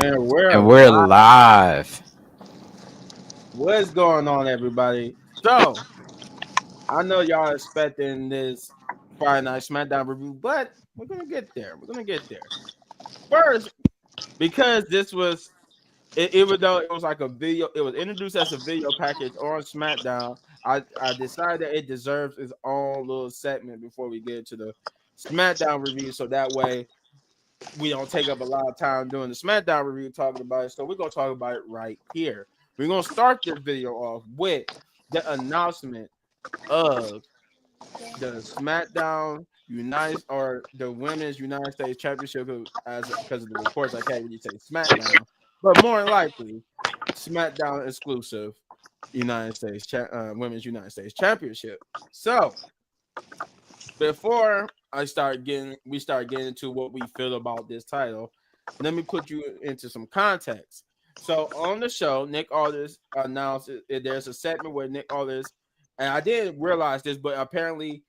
And we're And we're live. live. What's going on, everybody? So, I know y'all expecting this Friday Night Smackdown review, but we're gonna get there. We're gonna get there first because this was, even though it was like a video, it was introduced as a video package on SmackDown. I decided that it deserves its own little segment before we get to the SmackDown review, so that way we don't take up a lot of time doing the SmackDown review talking about it. So we're gonna talk about it right here. We're gonna start this video off with the announcement of the SmackDown United or the Women's United States Championship, as because of the reports I can't really say SmackDown, but more likely SmackDown exclusive Women's United States Championship. So before we start getting into what we feel about this title, let me put you into some context. So on the show, Nick Aldis announced there's a segment where Nick Aldis, and I didn't realize this, but apparently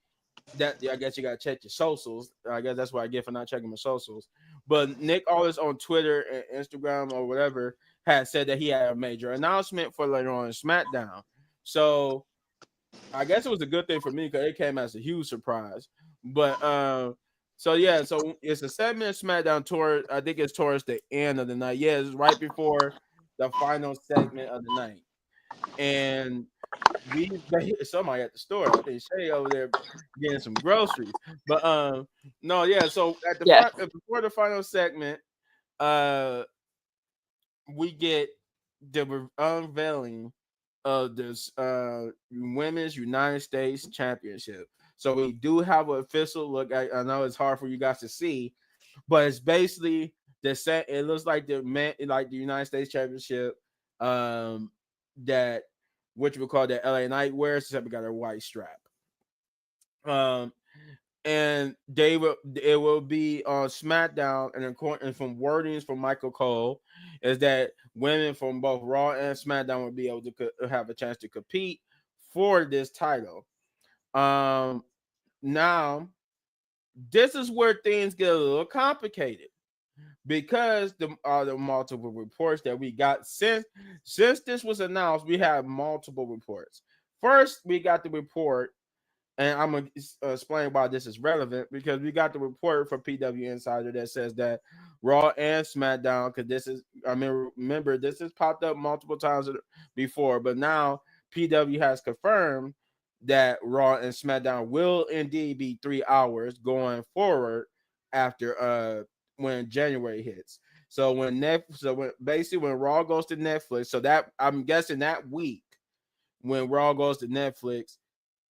that I guess you gotta check your socials. I guess that's what I get for not checking my socials. But Nick Aldis on Twitter and Instagram or whatever had said that he had a major announcement for later on in SmackDown. So I guess it was a good thing for me because it came as a huge surprise. But so yeah, so it's a 7-minute SmackDown tour. I think it's towards the end of the night. Yeah, it's right before the final segment of the night. And somebody at the store. I think Shay over there getting some groceries. But no, yeah. So at the Yes. before the final segment, uh, we get the unveiling of this Women's United States Championship. So we do have an official look. I know it's hard for you guys to see, but it's basically the set. It looks like the United States Championship, that which we call the LA Knight wears, except we got a white strap. Um, and it will be on SmackDown, and from wordings from Michael Cole is that women from both Raw and SmackDown will be able to have a chance to compete for this title. Now this is where things get a little complicated because the multiple reports that we got since this was announced. We have multiple reports. First, we got the report, and I'm gonna explain why this is relevant, because we got the report from PW Insider that says that Raw and SmackDown, because remember this has popped up multiple times before, but now PW has confirmed that Raw and SmackDown will indeed be 3 hours going forward after when January hits. So when Raw goes to Netflix, so that I'm guessing that week when Raw goes to Netflix,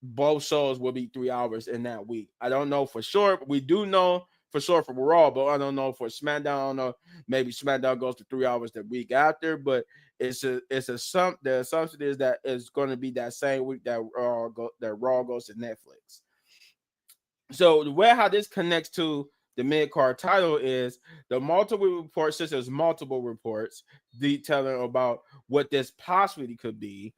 both shows will be 3 hours in that week. I don't know for sure. We do know for sure for Raw, but I don't know for SmackDown. I don't know. Maybe SmackDown goes to 3 hours the week after, but the assumption is that it's going to be that same week that Raw goes to Netflix. So the way how this connects to the mid-card title is the multiple reports. Since there's multiple reports detailing about what this possibly could be.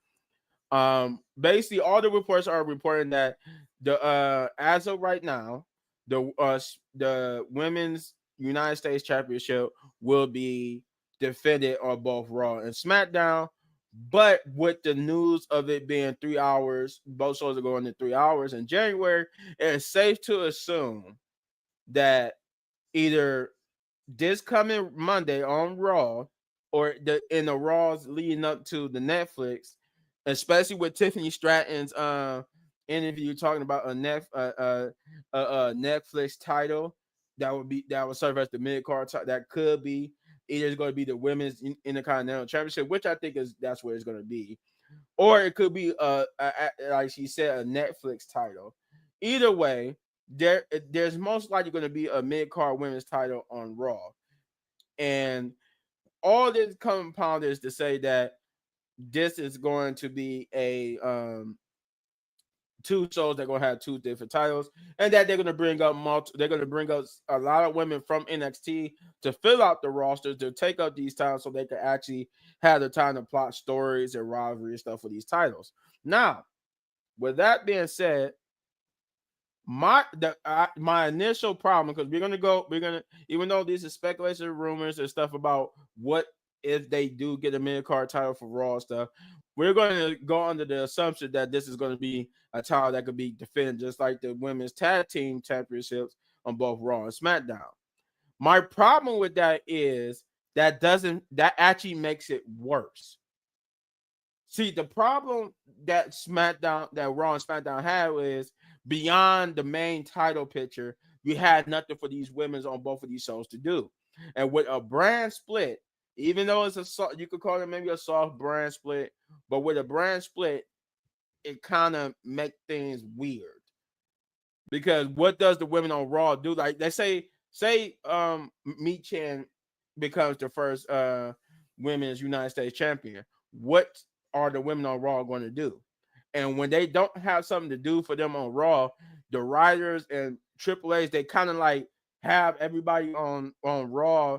Basically all the reports are reporting that the as of right now, the Women's United States Championship will be defended on both Raw and SmackDown. But with the news of it being 3 hours, both shows are going to 3 hours in January, it's safe to assume that either this coming Monday on Raw or in the Raws leading up to the Netflix, especially with Tiffany Stratton's interview talking about a Netflix title that would serve as the mid card that could be either it's going to be the Women's Intercontinental Championship, which I think that's where it's going to be, or it could be like she said, a Netflix title. Either way, there's most likely going to be a mid card women's title on Raw, and all this compounded is to say that this is going to be a two shows that are going to have two different titles, and that they're going to bring up a lot of women from NXT to fill out the roster to take up these titles so they can actually have the time to plot stories and rivalry and stuff for these titles. Now, with that being said, My initial problem, because we're gonna even though these are speculation, rumors, and stuff about what if they do get a mid card title for Raw stuff, we're going to go under the assumption that this is going to be a title that could be defended just like the women's tag team championships on both Raw and SmackDown. My problem with that is that actually makes it worse. See, the problem that Raw and SmackDown had is beyond the main title picture, we had nothing for these women on both of these shows to do. And with a brand split, even though you could call it maybe a soft brand split, but with a brand split, it kind of make things weird. Because what does the women on Raw do? Like they say Meat Chan becomes the first women's United States champion. What are the women on Raw going to do? And when they don't have something to do for them on Raw, the writers and Triple H, they kind of like have everybody on Raw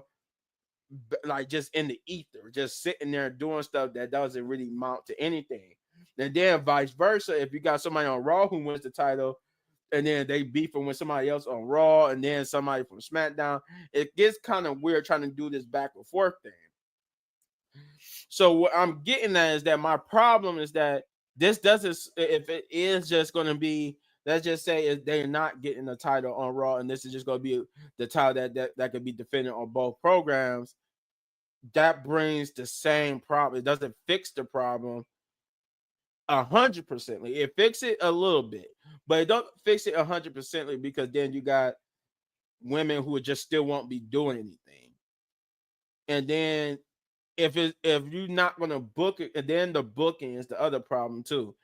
like just in the ether, just sitting there doing stuff that doesn't really amount to anything. And then vice versa, if you got somebody on Raw who wins the title, and then they beefing with somebody else on Raw, and then somebody from SmackDown, it gets kind of weird trying to do this back and forth thing. So what I'm getting at is that my problem is that this doesn't. If it is just going to be, let's just say they're not getting the title on Raw, and this is just going to be the title that could be defended on both programs. That brings the same problem. It doesn't fix the problem 100%. It fixes it a little bit, but it don't fix it 100% because then you got women who just still won't be doing anything. And then if you're not gonna book it, and then the booking is the other problem too.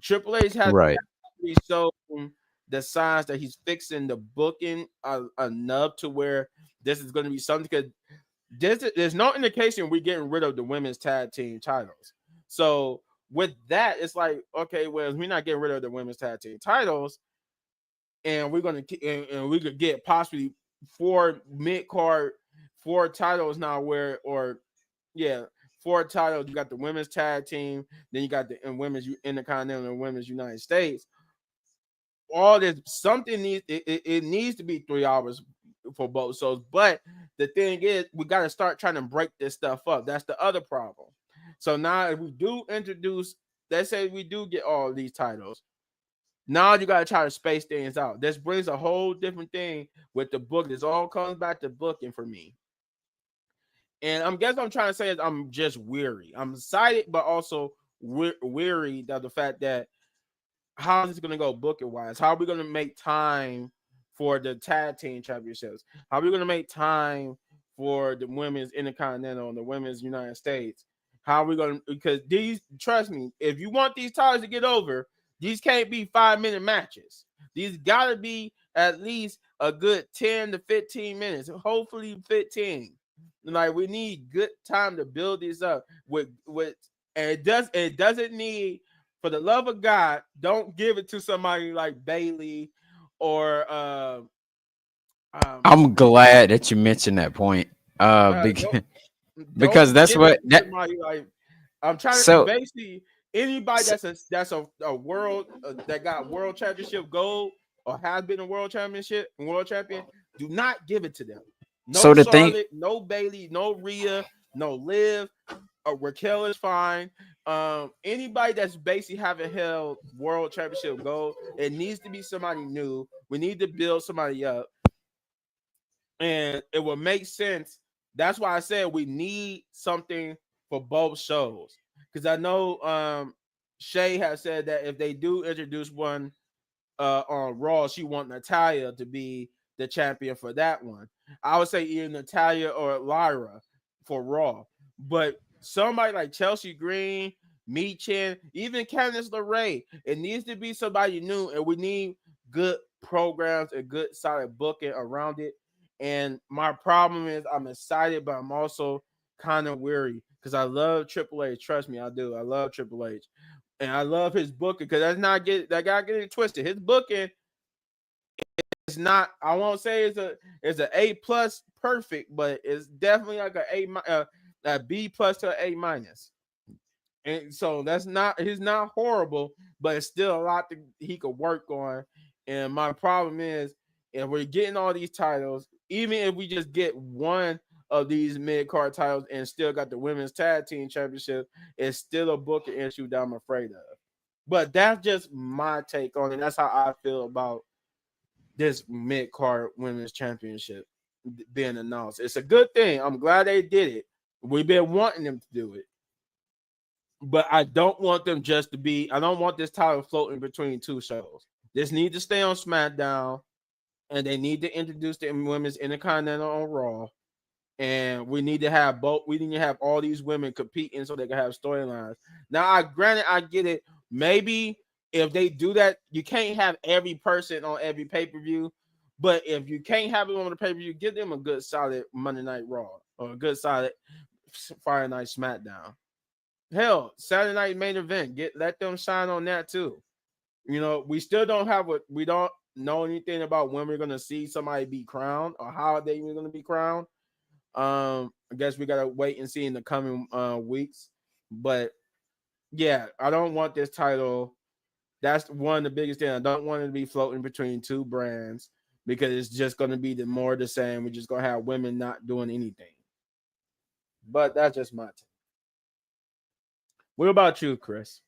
Triple H has Right. shown the signs that he's fixing the booking enough to where this is going to be something. Because there's no indication we're getting rid of the women's tag team titles. So with that, it's like, okay, well, we're not getting rid of the women's tag team titles, and we're gonna and we could get possibly 4 titles now, yeah, 4 titles. You got the women's tag team, then you got the women's Intercontinental and women's United States. All this something it needs to be 3 hours for both shows. But the thing is, we got to start trying to break this stuff up. That's the other problem. So now if we do introduce, let's say we do get all these titles, now you got to try to space things out. This brings a whole different thing with the book. This all comes back to booking for me. And I'm trying to say is I'm just weary. I'm excited, but also weary of the fact that how is this going to go booking wise? How are we going to make time for the tag team championships? How are we going to make time for the women's Intercontinental and the women's United States? How are we going to, because trust me, if you want these titles to get over, these can't be 5-minute matches. These got to be at least a good 10 to 15 minutes, hopefully 15. Like we need good time to build these up and it doesn't need, for the love of God, don't give it to somebody like Bailey or I'm glad that you mentioned that point. Because, don't because that's give it what to that somebody like, I'm trying to so, basically anybody so that's a world that got world championship gold or has been a world champion. Do not give it to them. No so the thing Charlotte, no Bailey, no Rhea, no Liv. Raquel is fine. Anybody that's basically haven't held world championship gold, it needs to be somebody new. We need to build somebody up, and it will make sense. That's why I said we need something for both shows. Because I know Shay has said that if they do introduce one on Raw, she want Natalia to be the champion for that one. I would say either Natalia or Lyra for Raw. But somebody like Chelsea Green, Michin, even Candice LeRae, it needs to be somebody new, and we need good programs and good solid booking around it. And my problem is I'm excited, but I'm also kind of weary because I love Triple H. Trust me, I do. I love Triple H. And I love his booking because that guy getting it twisted. His booking is not, I won't say it's a A+ perfect, but it's definitely like a B+ to an A-. And so he's not horrible, but it's still a lot that he could work on. And my problem is, if we're getting all these titles, even if we just get one of these mid card titles and still got the women's tag team championship, it's still a booking issue that I'm afraid of. But that's just my take on it. That's how I feel about this mid card women's championship being announced. It's a good thing. I'm glad they did it. We've been wanting them to do it. But I don't want them just to be, I don't want this title floating between two shows. This needs to stay on SmackDown, and they need to introduce the women's Intercontinental on Raw. And we need to have both. We need to have all these women competing so they can have storylines. Now, I get it. Maybe if they do that, you can't have every person on every pay-per-view. But if you can't have them on the pay-per-view, give them a good solid Monday Night Raw or a good solid Friday Night Smackdown. Hell, Saturday Night Main Event. Let them shine on that too. You know, we still don't know anything about when we're gonna see somebody be crowned or how they even gonna be crowned. I guess we gotta wait and see in the coming weeks. But yeah, I don't want this title. That's one of the biggest things. I don't want it to be floating between two brands because it's just gonna be more the same. We're just gonna have women not doing anything. But that's just my take. What about you, Chris?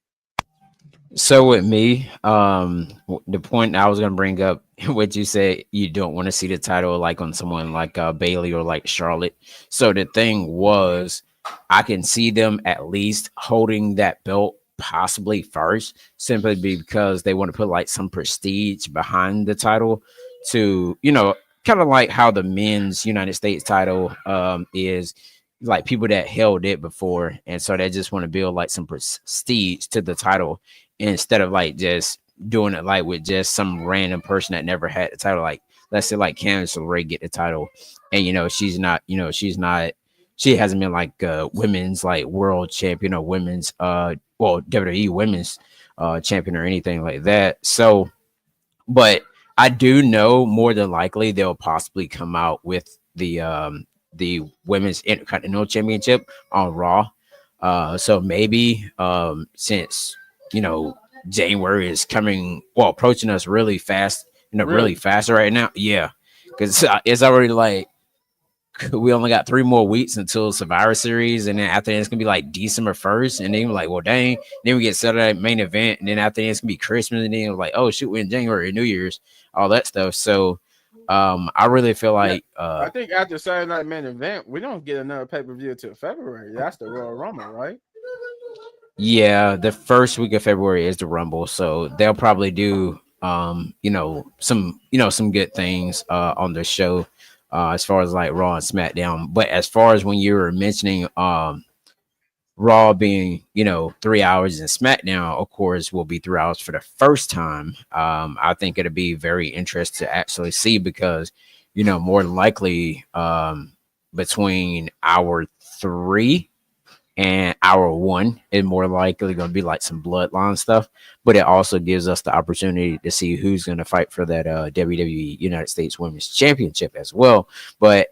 So with me, the point I was gonna bring up, what you said, you don't want to see the title like on someone like Bailey or like Charlotte. So the thing was, I can see them at least holding that belt possibly first, simply because they want to put like some prestige behind the title to, kind of like how the men's United States title is. Like people that held it before, and so they just want to build like some prestige to the title instead of like just doing it like with just some random person that never had the title. Like let's say like Candice LeRae get the title, and she hasn't been like women's like world champion or women's WWE women's champion or anything like that. So, but I do know more than likely they'll possibly come out with the women's Intercontinental Championship on Raw. So maybe since January is approaching us really fast, really fast right now. Yeah, because it's already like we only got 3 more weeks until Survivor Series, and then after that it's gonna be like December 1st, and then we're like, well, dang. Then we get Saturday main event, and then after that it's gonna be Christmas, and then like, oh shoot, we're in January, New Year's, all that stuff. So, I really feel like I think after Saturday Night Main Event, we don't get another pay-per-view until February. That's the Royal Rumble, right? Yeah, the first week of February is the Rumble, so they'll probably do some good things on the show as far as like Raw and SmackDown. But as far as when you were mentioning Raw being 3 hours and SmackDown, of course, will be 3 hours for the first time. I think it'll be very interesting to actually see because more than likely between hour 3 and hour 1 is more likely going to be like some bloodline stuff, but it also gives us the opportunity to see who's going to fight for that WWE United States Women's Championship as well. But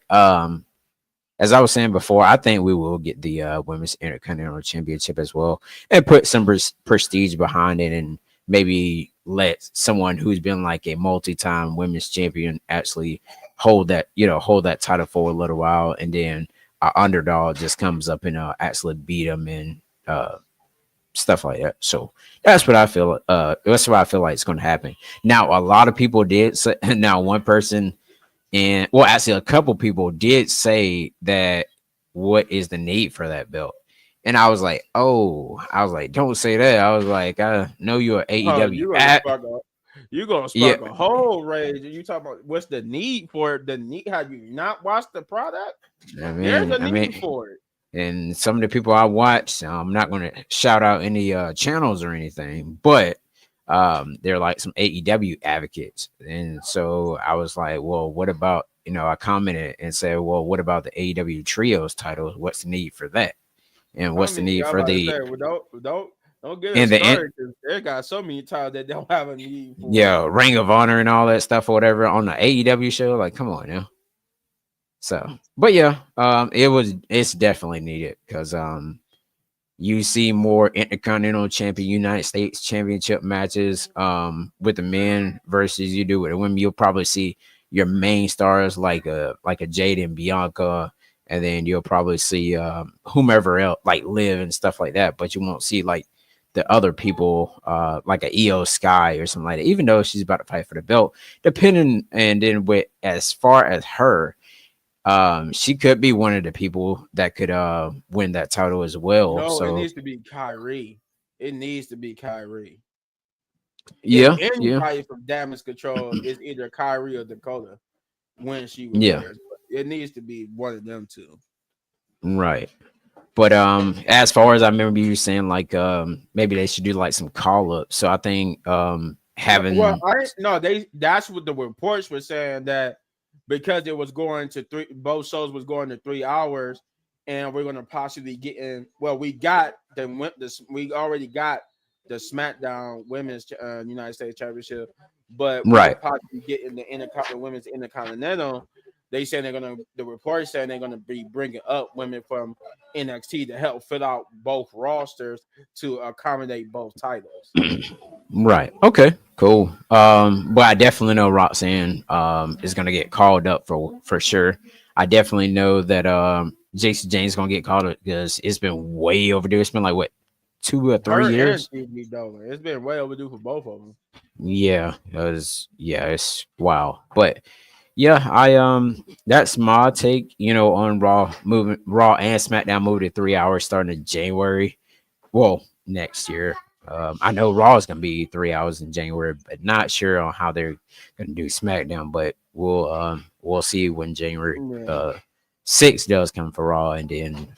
as I was saying before, I think we will get the Women's Intercontinental Championship as well and put some prestige behind it, and maybe let someone who's been like a multi-time women's champion actually hold that title for a little while, and then our underdog just comes up and actually beat them and stuff like that. So that's what I feel. That's what I feel like is going to happen. Now, a lot of people did say, now one person, and well, actually a couple people did say that what is the need for that belt? And I was like, don't say that. I was like, I know you're AEW. You're gonna spark a whole rage. You talk about what's the need for it? The need? Have you not watched the product? There's a need for it. And some of the people I watch, I'm not going to shout out any channels or anything, but they're like some AEW advocates. And so I was like, well, what about, I commented and said, well, what about the AEW trios titles? What's the need for that? And what's the need for the don't get us started, because they got so many titles that don't have a need for Ring of Honor and all that stuff or whatever on the AEW show. Like, come on now. So, but yeah, it's definitely needed because You see more Intercontinental Champion, United States Championship matches with the men versus you do with the women. You'll probably see your main stars like a Jade and Bianca, and then you'll probably see whomever else like Liv and stuff like that. But you won't see like the other people like a EO Sky or something like that. Even though she's about to fight for the belt, depending. And then with as far as her, she could be one of the people that could win that title as well. No, it So needs to be Kyrie. It needs to be Kyrie. If yeah, yeah, anybody from Damage Control is either Kyrie or Dakota when she yeah, retires, but it needs to be one of them two. right. But as far as I remember you saying, like maybe they should do like some call ups. So I think No, well, having I no, they that's what the reports were saying, that because it was going to both shows was going to 3 hours, and we're gonna possibly get in. Well, we already got the SmackDown Women's United States Championship, but we right. could possibly get in the Women's Intercontinental. They saying the report saying they're gonna be bringing up women from NXT to help fill out both rosters to accommodate both titles. Right. Okay. Cool. But I definitely know Roxanne is gonna get called up for sure. I definitely know that Jason James is gonna get called up because it's been way overdue. It's been like what 2 or 3 Her and years. Stevie Dolan. It's been way overdue for both of them. Yeah, it's wow. But yeah, I that's my take, on Raw and SmackDown moving to 3 hours starting in January. Well, next year. I know Raw is gonna be 3 hours in January, but not sure on how they're gonna do SmackDown. But we'll see when January Yeah, 6th does come for Raw, and then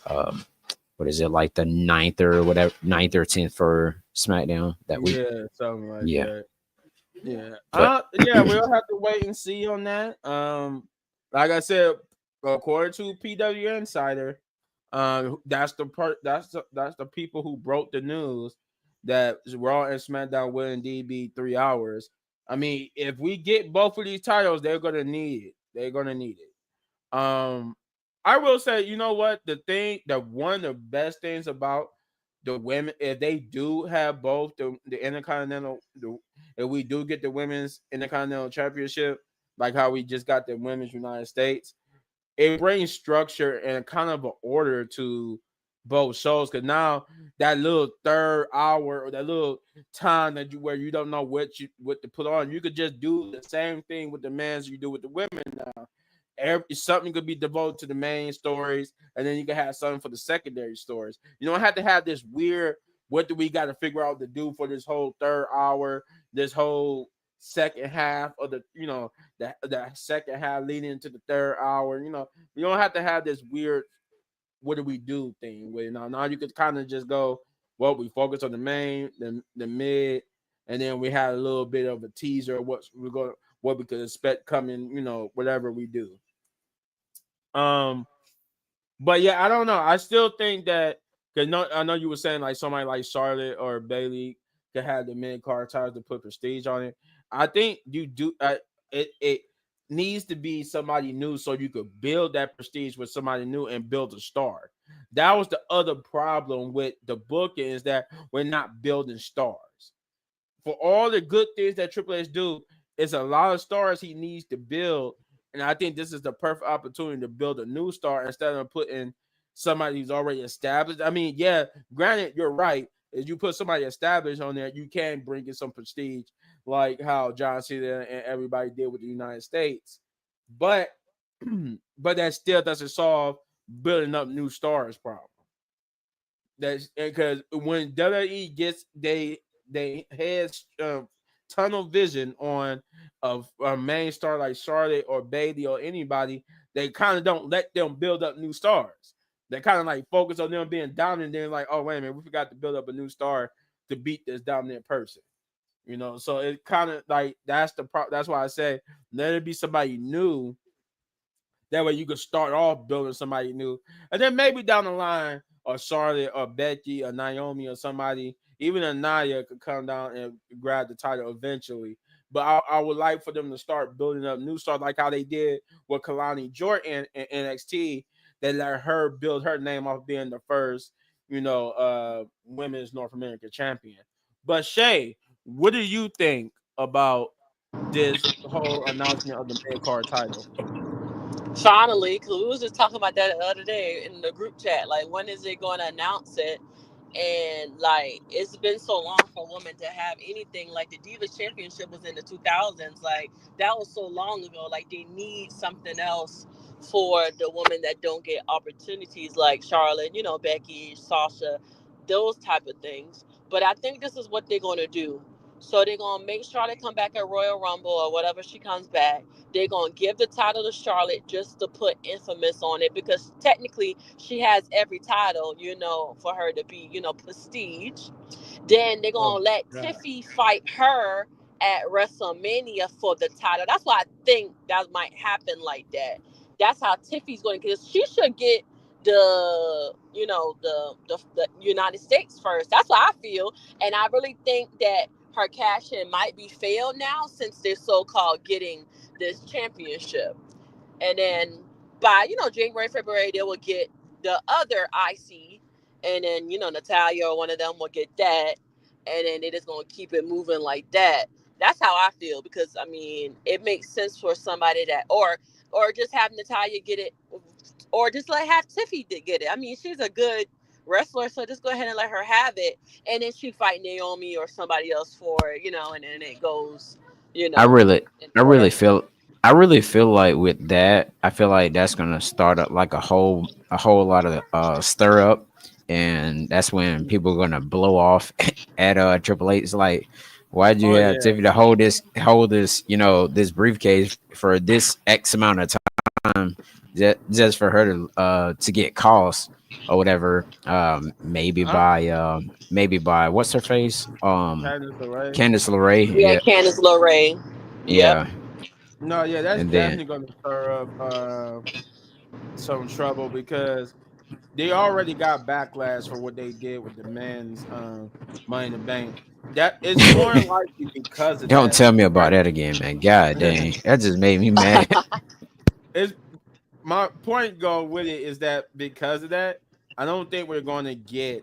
what is it like the 9th or whatever 9th or 10th for SmackDown that week? yeah, something like Yeah, that. Yeah, but yeah, we'll have to wait and see on that. Like I said, according to PW Insider, that's the part. That's the people who broke the news that Raw and SmackDown will indeed be 3 hours. I mean, if we get both of these titles, they're gonna need it. They're gonna need it. I will say, you know what? That one of the best things about the women, if they do have both the Intercontinental, if we do get the women's Intercontinental Championship, like how we just got the women's United States, it brings structure and kind of an order to both shows. Because now that little third hour or that little time where you don't know what to put on, you could just do the same thing with the men as you do with the women now. Something could be devoted to the main stories, and then you can have something for the secondary stories. You don't have to have this weird. What do we got to figure out to do for this whole third hour? This whole second half of the second half leading into the third hour. You don't have to have this weird what do we do thing with it. Now you could kind of just go, well, we focus on the main, the mid, and then we had a little bit of a teaser of what we could expect coming, whatever we do. Um, but yeah, I don't know. I still think that because I know you were saying like somebody like Charlotte or Bailey could have the mid card titles to put prestige on it. I think you do. It needs to be somebody new so you could build that prestige with somebody new and build a star. That was the other problem with the booking, is that we're not building stars. For all the good things that Triple H do, it's a lot of stars he needs to build. And I think this is the perfect opportunity to build a new star instead of putting somebody who's already established. I mean, yeah, granted, you're right. If you put somebody established on there, you can bring in some prestige, like how John Cena and everybody did with the United States. But but that still doesn't solve building up new stars problem. That's because when WWE gets they has tunnel vision on a main star like Charlotte or Bailey or anybody, they kind of don't let them build up new stars. They kind of like focus on them being dominant. Then like, oh wait a minute, we forgot to build up a new star to beat this dominant person. So it kind of like that's why I say let it be somebody new. That way you could start off building somebody new. And then maybe down the line, or Charlotte or Becky or Naomi or somebody, even a Nia could come down and grab the title eventually. But I would like for them to start building up new stars like how they did with Kalani Jordan in NXT. They let her build her name off being the first, women's North American champion. But Shay, what do you think about this whole announcement of the mid card title? Finally, because we was just talking about that the other day in the group chat. Like, when is it going to announce it? And like, it's been so long for women to have anything. Like, the Divas Championship was in the 2000s. Like, that was so long ago. Like, they need something else for the women that don't get opportunities, like Charlotte, Becky, Sasha, those type of things. But I think this is what they're going to do. So they're going to make Charlotte come back at Royal Rumble or whatever she comes back. They're going to give the title to Charlotte just to put infamous on it, because technically she has every title, for her to be, prestige. Then they're Oh going to let God. Tiffy fight her at WrestleMania for the title. That's why I think that might happen like that. That's how Tiffy's going to get. She should get the United States first. That's what I feel. And I really think that her cash in might be failed now, since they're so-called getting this championship. And then by January, February, they will get the other IC, and then Natalia or one of them will get that, and then they're just gonna keep it moving like that. That's how I feel, because I mean, it makes sense for somebody that, or just have Natalia get it, or just have Tiffy to get it. I mean, she's a good wrestler, so just go ahead and let her have it, and then she fight Naomi or somebody else for it, and then it goes, I really, in I really order. feel, I really feel like with that, I feel like that's gonna start up like a whole lot of stir up, and that's when people are gonna blow off at Triple H. It's like, why'd you Oh have yeah. Tiffany to hold this, this briefcase for this X amount of time, just for her to get costs or whatever. Huh? Maybe by what's her face, Candice LeRae. Candice LeRae, Yeah, yeah, Candice LeRae. Yep. yeah, No, yeah, that's and then definitely going to stir up some trouble because they already got backlash for what they did with the men's Money in the Bank. That is more likely because of don't that. tell me about that again, man. God dang, that just made me mad. It's my point going with it is that because of that, I don't think we're going to get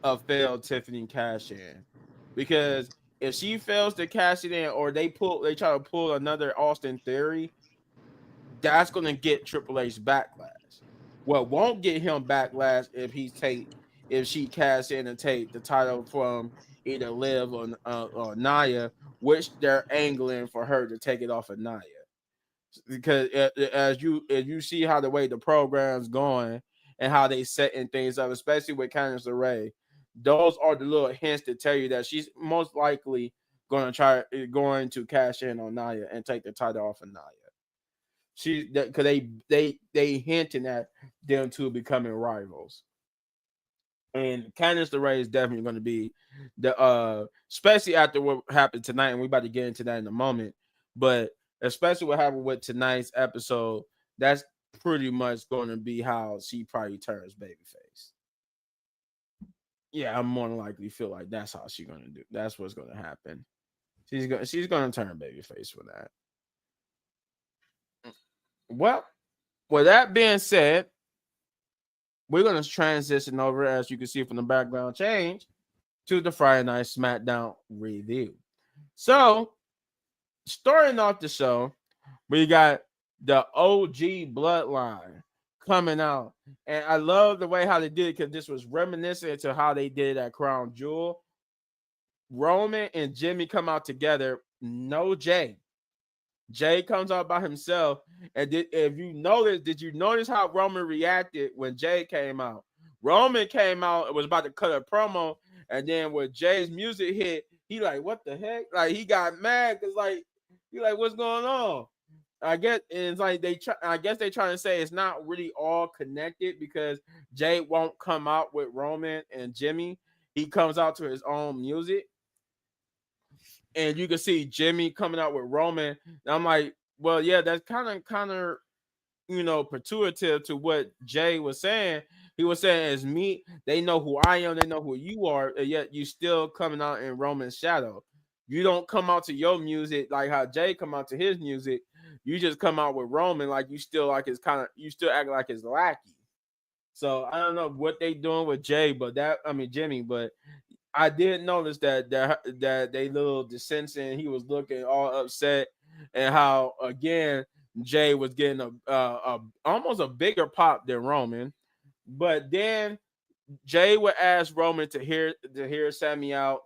a failed Tiffany cash in, because if she fails to cash it in, or they try to pull another Austin Theory, that's going to get Triple H backlash. What won't get him backlash if she cash in and take the title from either Liv or Naya, which they're angling for her to take it off of Naya, because as you see how the way the program's going and how they setting things up, especially with Candice LeRae, those are the little hints to tell you that she's most likely going to cash in on Naya and take the title off of Naya. She because they hinting at them two becoming rivals. And Candice LeRae is definitely going to be the especially after what happened tonight, and we're about to get into that in a moment. But especially what happened with tonight's episode, that's pretty much going to be how she probably turns babyface. Yeah, I'm more than likely feel like that's how she's gonna do. That's what's gonna happen. She's gonna turn babyface for that. Well, with that being said, we're gonna transition over, as you can see from the background change, to the Friday Night Smackdown review. So, starting off the show, we got the OG Bloodline coming out, and I love the way how they did it, because this was reminiscent to how they did it at Crown Jewel. Roman and Jimmy come out together, no Jay. Jay comes out by himself, and if you notice, did you notice how Roman reacted when Jay came out? Roman came out and was about to cut a promo, and then when Jay's music hit, he like, what the heck? Like, he got mad because he like, what's going on? I guess it's like I guess they trying to say it's not really all connected, because Jay won't come out with Roman and Jimmy. He comes out to his own music, and you can see Jimmy coming out with Roman. And I'm like, well, yeah, that's kind of pertuitive to what Jay was saying. He was saying, as me, they know who I am, they know who you are, and yet you still coming out in Roman's shadow. You don't come out to your music like how Jay come out to his music. You just come out with Roman like you still like his you still act like his lackey. So I don't know what they doing with Jay, but Jimmy, but I did notice that they little dissension. He was looking all upset, and how again Jay was getting a almost a bigger pop than Roman, but then Jay would ask Roman to hear Sammy out,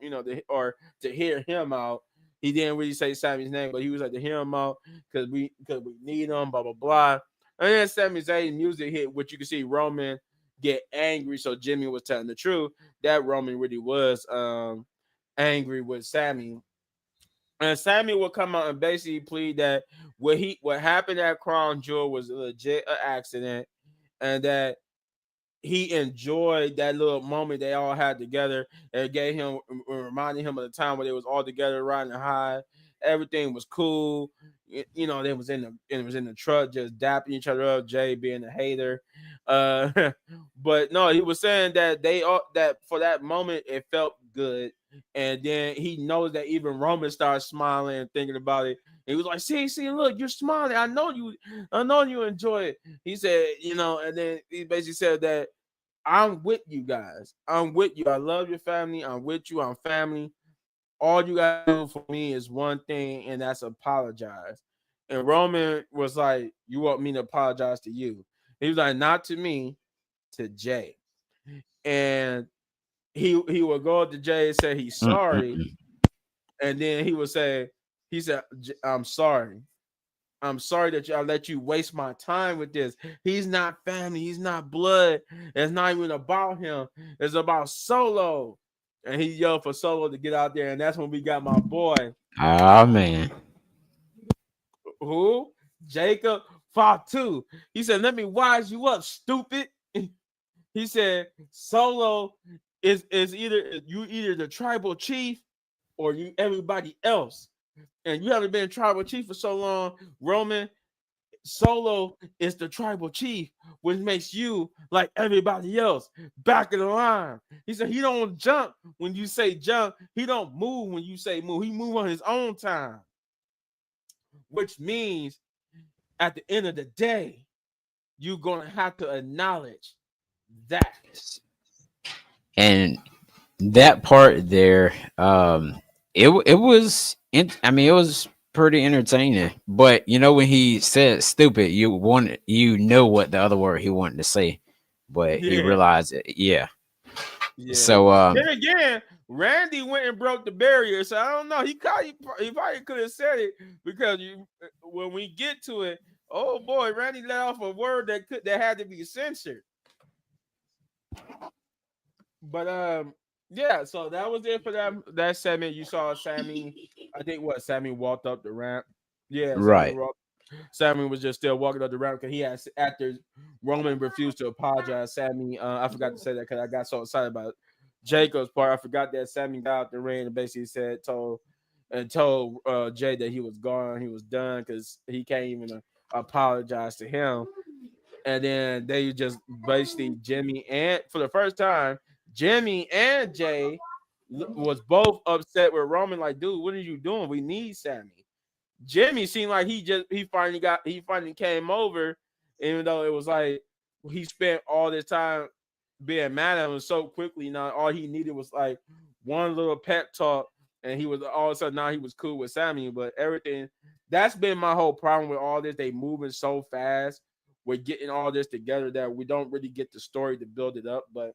or to hear him out. He didn't really say Sammy's name, but he was like to hear him out because we need him, blah blah blah. And then Sami Zayn music hit, which you can see Roman get angry. So Jimmy was telling the truth that Roman really was angry with Sammy. And Sammy would come out and basically plead that what happened at Crown Jewel was legit an accident, and that he enjoyed that little moment they all had together, and gave him reminding him of the time where they was all together riding high. Everything was cool. They was in the truck just dapping each other up. Jay being a hater, but no, he was saying that they all that for that moment it felt good, and then he knows that even Roman started smiling and thinking about it. He was like, "See, look, you're smiling. I know you enjoy it." He said, and then he basically said that I'm with you guys. I'm with you. I love your family. I'm with you. I'm family. All you gotta do for me is one thing, and that's apologize. And Roman was like, "You want me to apologize to you?" He was like, "Not to me, to Jay." And he would go up to Jay and say he's sorry, and then he said, "I'm sorry. I'm sorry that I let you waste my time with this. He's not family. He's not blood. It's not even about him. It's about Solo." And he yelled for Solo to get out there. And that's when we got my boy. Oh man. Who? Jacob Fatu. He said, "Let me wise you up, stupid." He said, "Solo is either the tribal chief or you everybody else. And you haven't been tribal chief for so long, Roman. Solo is the tribal chief, which makes you like everybody else, back of the line." He said he don't jump when you say jump. He don't move when you say move. He move on his own time, which means at the end of the day, you're gonna have to acknowledge that. And that part there, it was it was pretty entertaining. But when he said stupid, you know what the other word he wanted to say, but he Yeah, realized it. Yeah. yeah. So Then again, Randy went and broke the barrier, so I don't know. He probably could have said it because when we get to it, oh boy, Randy let off a word that had to be censored. But yeah, so that was it for that segment. You saw Sammy. I think Sammy walked up the ramp. Yeah, right. Sammy was just still walking up the ramp because he had after Roman refused to apologize. Sammy, I forgot to say that because I got so excited about Jacob's part. I forgot that Sammy got out the ring and basically told Jay that he was gone, he was done because he can't even apologize to him. And then they just basically Jimmy and for the first time, Jimmy and Jay was both upset with Roman. Like, dude, what are you doing? We need Sammy. Jimmy seemed like he finally came over, even though it was like he spent all this time being mad at him so quickly. Now all he needed was like one little pep talk, and he was all of a sudden now he was cool with Sammy. But everything that's been my whole problem with all this. They moving so fast. We're getting all this together that we don't really get the story to build it up. But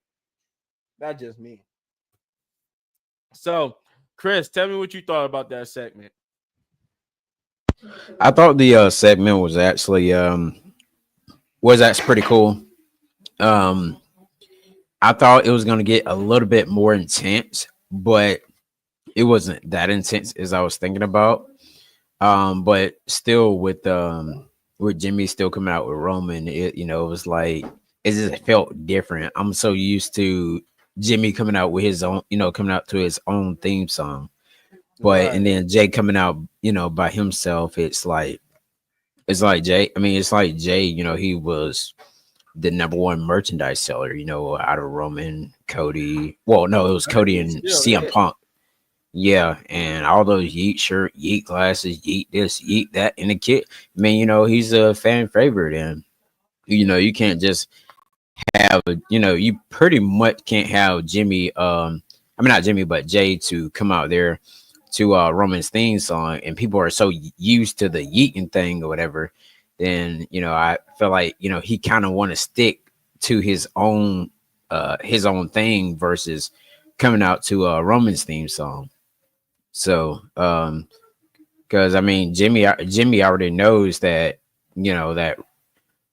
that's just me. So, Chris, tell me what you thought about that segment. I thought the segment was actually pretty cool. Um, I thought it was going to get a little bit more intense, but it wasn't that intense as I was thinking about. But still with Jimmy still coming out with Roman, it was like it just felt different. I'm so used to Jimmy coming out with his own, coming out to his own theme song. But and Right. then Jay coming out, by himself, it's like Jay. I mean, it's like Jay, he was the number one merchandise seller, out of Roman, Cody. Well, no, it was I think Cody he and still CM is. Punk. Yeah, and all those Yeet shirt, Yeet glasses, Yeet this, Yeet that, and the kid. I mean, he's a fan favorite, and you can't just have, you pretty much can't have Jimmy, I mean not Jimmy, but Jay to come out there to Roman's theme song, and people are so used to the yeeting thing or whatever. Then I feel like he kind of want to stick to his own thing versus coming out to Roman's theme song. So because I mean Jimmy already knows that that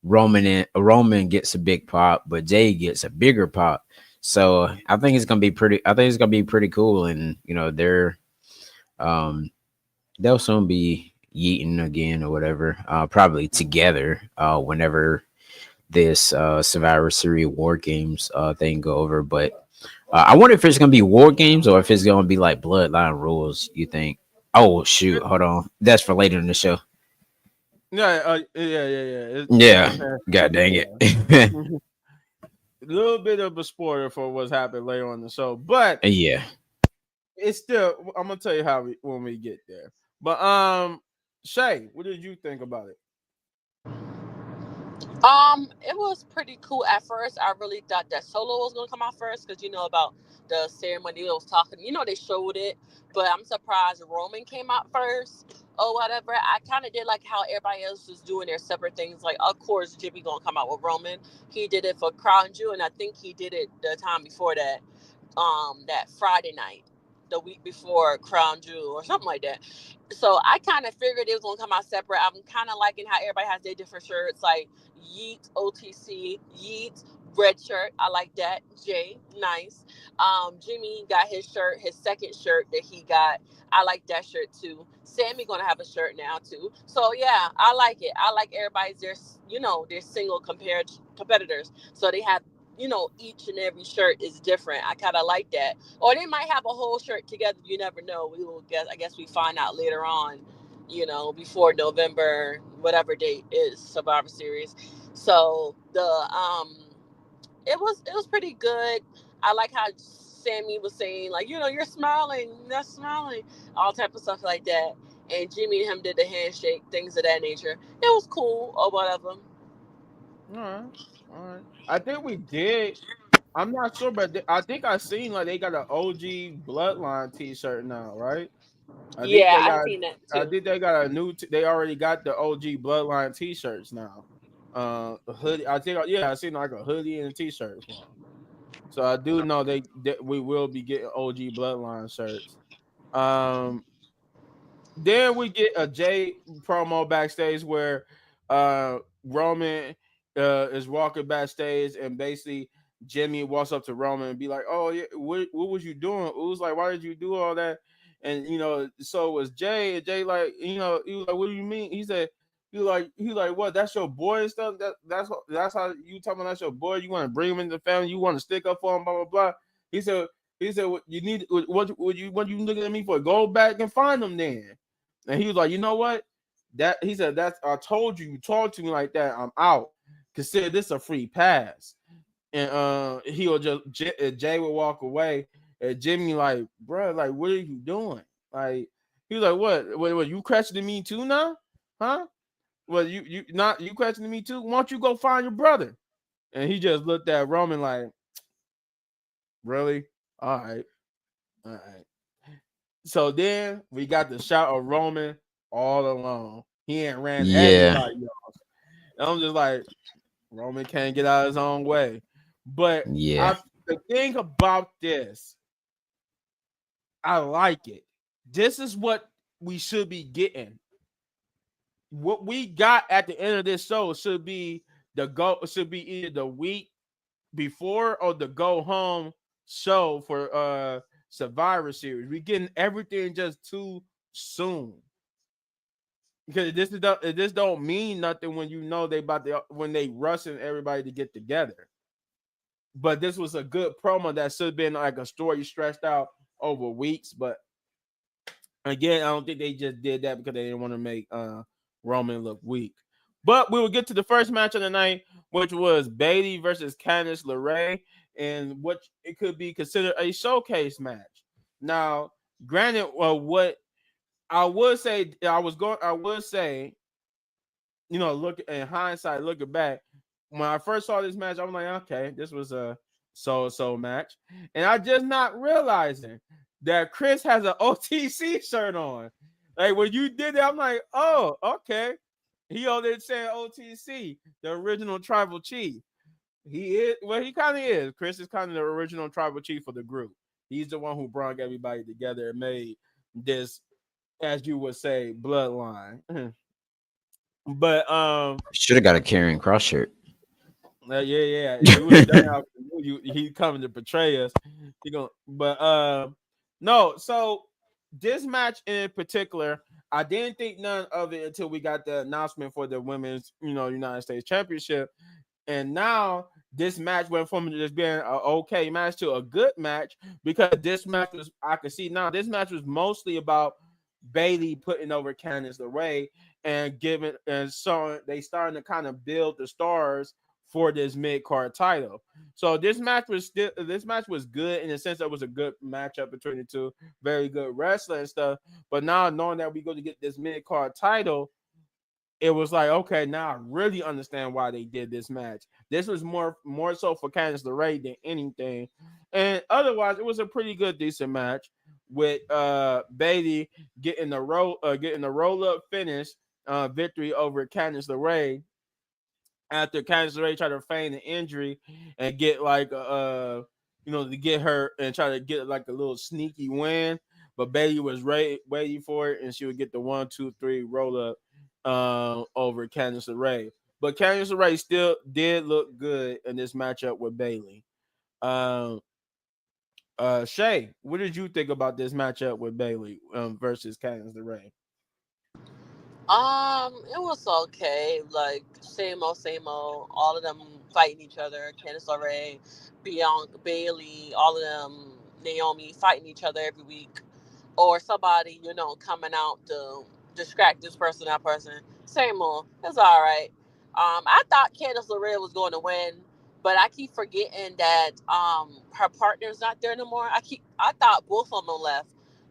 Roman gets a big pop, but Jay gets a bigger pop. So I think it's gonna be pretty. I think it's gonna be pretty cool, and um they'll soon be yeeting again or whatever. Probably together. Whenever this Survivor Series War Games thing go over, but I wonder if it's gonna be War Games or if it's gonna be like Bloodline Rules. You think? Oh shoot, hold on. That's for later in the show. Yeah, yeah. Yeah. God dang it. A little bit of a spoiler for what's happened later on the show, but Yeah. it's still. I'm gonna tell you how when we get there. But Shay, what did you think about it? It was pretty cool at first. I really thought that Solo was gonna come out first because about the ceremony that was talking. They showed it, but I'm surprised Roman came out first or whatever. I kind of did like how everybody else was doing their separate things. Like, of course, Jimmy gonna come out with Roman. He did it for Crown Jewel, and I think he did it the time before that. That Friday night, the week before Crown Jewel or something like that. So I kind of figured it was gonna come out separate. I'm kind of liking how everybody has their different shirts, like Yeet OTC, Yeet red shirt. I like that. Jay, nice. Jimmy got his shirt, his second shirt that he got. I like that shirt too. Sammy gonna have a shirt now too. So yeah, I like it. I like everybody's their single compared competitors. So they have each and every shirt is different. I kind of like that. Or they might have a whole shirt together. You never know. We will guess. I guess we find out later on. Before November, whatever date is Survivor Series. So it was pretty good. I like how Sammy was saying like you're smiling, not smiling, all type of stuff like that. And Jimmy and him did the handshake, things of that nature. It was cool or whatever. All right, all right. I think we did. I'm not sure, but I think I seen like they got an OG Bloodline T-shirt now, right? I think Yeah, they I got. seen that I too. think they got a new. They already got the OG Bloodline T-shirts now. A hoodie. I think. Yeah, I seen like a hoodie and a T-shirt for them. So I do know that we will be getting OG Bloodline shirts. Um, then we get a Jay promo backstage where Roman is walking backstage and basically Jimmy walks up to Roman and be like, "Oh yeah, what was you doing?" It was like, "Why did you do all that?" And so was Jay. And Jay like, he was like, "What do you mean?" He said, "He like what? That's your boy and stuff. That's how you talking about that's your boy. You want to bring him into the family. You want to stick up for him. Blah blah blah." He said. He said, "What you need? What you looking at me for? Go back and find them then." And he was like, "You know what? That he said that's I told you. You talk to me like that. I'm out. Consider this a free pass." And he'll just Jay would walk away, and Jimmy like, "Bro, like, what are you doing?" Like he was like, "What? You questioning me too now? Huh? Well, you not you questioning me too? Why don't you go find your brother?" And he just looked at Roman like, "Really? All right, all right." So then we got the shot of Roman all alone. He ain't ran Yeah. everybody off. And I'm just like, Roman can't get out of his own way. But Yeah. the thing about this, I like it. This is what we should be getting. What we got at the end of this show should be should be either the week before or the go home show for Survivor Series. We getting everything just too soon. Because this don't mean nothing when they about to when they rushing everybody to get together. But this was a good promo that should have been like a story stretched out over weeks. But again, I don't think they just did that because they didn't want to make Roman look weak. But we will get to the first match of the night, which was Bayley versus Candice LeRae, and what it could be considered a showcase match. Now, granted, what I would say, I would say, look in hindsight, looking back, when I first saw this match, I'm like, okay, this was a so match, and I just not realizing that Chris has an OTC shirt on. Like when you did that, I'm like, oh, okay. He over there saying OTC, the original tribal chief. He is well, he kind of is. Chris is kind of the original tribal chief of the group. He's the one who brought everybody together and made this, as you would say, bloodline. But Should have got a Karrion Cross shirt. yeah. If he would have done that, he coming to betray us. He going but no, so this match in particular, I didn't think none of it until we got the announcement for the women's, United States Championship. And now this match went from just being an okay match to a good match, because this match was, I can see now, this match was mostly about Bayley putting over Candice LeRae and giving, and so they starting to kind of build the stars for this mid-card title. So this match was good in the sense that it was a good matchup between the two, very good wrestling and stuff. But now knowing that we go to get this mid-card title, it was like, okay, now I really understand why they did this match. This was more so for Candice LeRae than anything. And otherwise, it was a pretty good, decent match with Bayley getting the roll-up finish victory over Candice LeRae after Candice LeRae tried to feign an injury and get like to get her and try to get like a little sneaky win. But Bayley was waiting for it, and she would get the 1, 2, 3 roll-up over Candice LeRae. But Candice LeRae still did look good in this matchup with Bayley. Shay, what did you think about this matchup with Bayley versus Candice LeRae? It was okay. Like same old, same old. All of them fighting each other. Candice LeRae, Bianca, Bailey, all of them, Naomi fighting each other every week, or somebody coming out to distract this person, that person. Same old. It's all right. I thought Candice LeRae was going to win, but I keep forgetting that her partner's not there no more. I thought both of them left,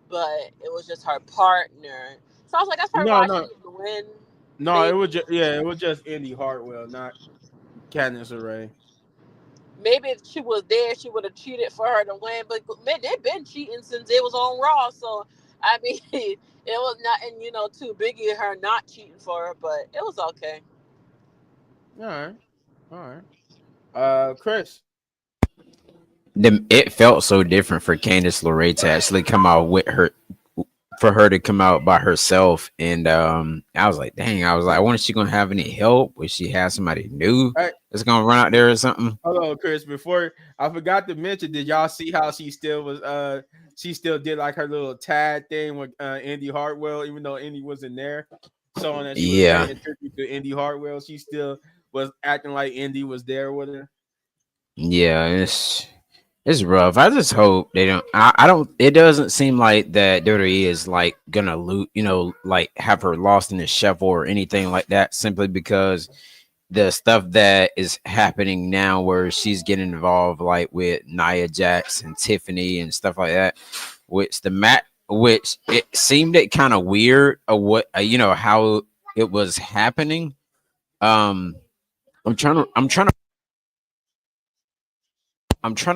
but it was just her partner. So I was like, that's probably No, why she no, didn't win. no. It Maybe, was just Indy Hartwell, not Candice LeRae. maybe if she was there, she would have cheated for her to win. But man, they've been cheating since it was on Raw. So I mean, it was nothing, too biggie her not cheating for her. But it was okay. All right, all right. Chris. It felt so different for Candice LeRae to actually come out with her, for her to come out by herself. And I was like, dang, I wonder if she's gonna have any help. Will she have somebody new All right. that's gonna run out there or something? Hello, Chris. Before I forgot to mention, did y'all see how she still did like her little tag thing with Indy Hartwell, even though Indy wasn't there, showing that she was Yeah, paying attention to Indy Hartwell. She still was acting like Indy was there with her. yeah, it's rough. I just hope they don't. I don't. It doesn't seem like that WWE is like gonna loot, like have her lost in the shuffle or anything like that, simply because the stuff that is happening now where she's getting involved like with Nia Jax and Tiffany and stuff like that, which it seemed it kind of weird of what how it was happening. um I'm trying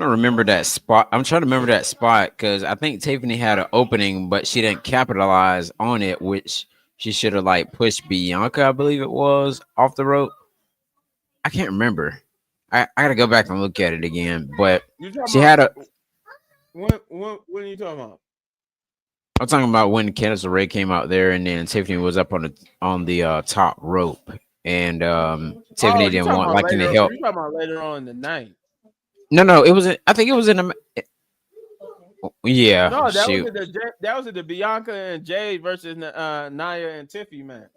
to remember that spot. I'm trying to remember that spot because I think Tiffany had an opening, but she didn't capitalize on it, which she should have like pushed Bianca, I believe it was, off the rope. I can't remember. I gotta go back and look at it again. But You talking she about had a. what are you talking about? I'm talking about when Candice LeRae came out there, and then Tiffany was up on the top rope, and Oh, Tiffany didn't want like any help. You talking about later on in the night? No, it was. I think it was in a. Yeah, No, shoot. that was at the Bianca and Jade versus Nia and Tiffany match.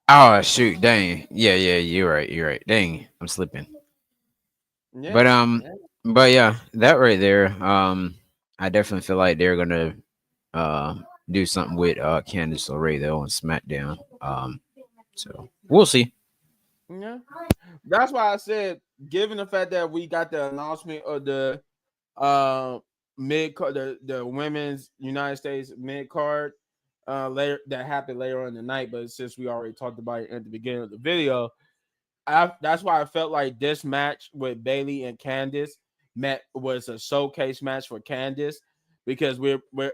Oh shoot, dang. Yeah, you're right. You're right. Dang, I'm slipping. But Yeah, yeah. but yeah, that right there. I definitely feel like they're gonna uh do something with Candice LeRae though on SmackDown. So we'll see. Yeah. That's why I said, given the fact that we got the announcement of the mid card, the women's United States mid card later, that happened later on in the night, but since we already talked about it at the beginning of the video, that's why I felt like this match with Bailey and Candice was a showcase match for Candice because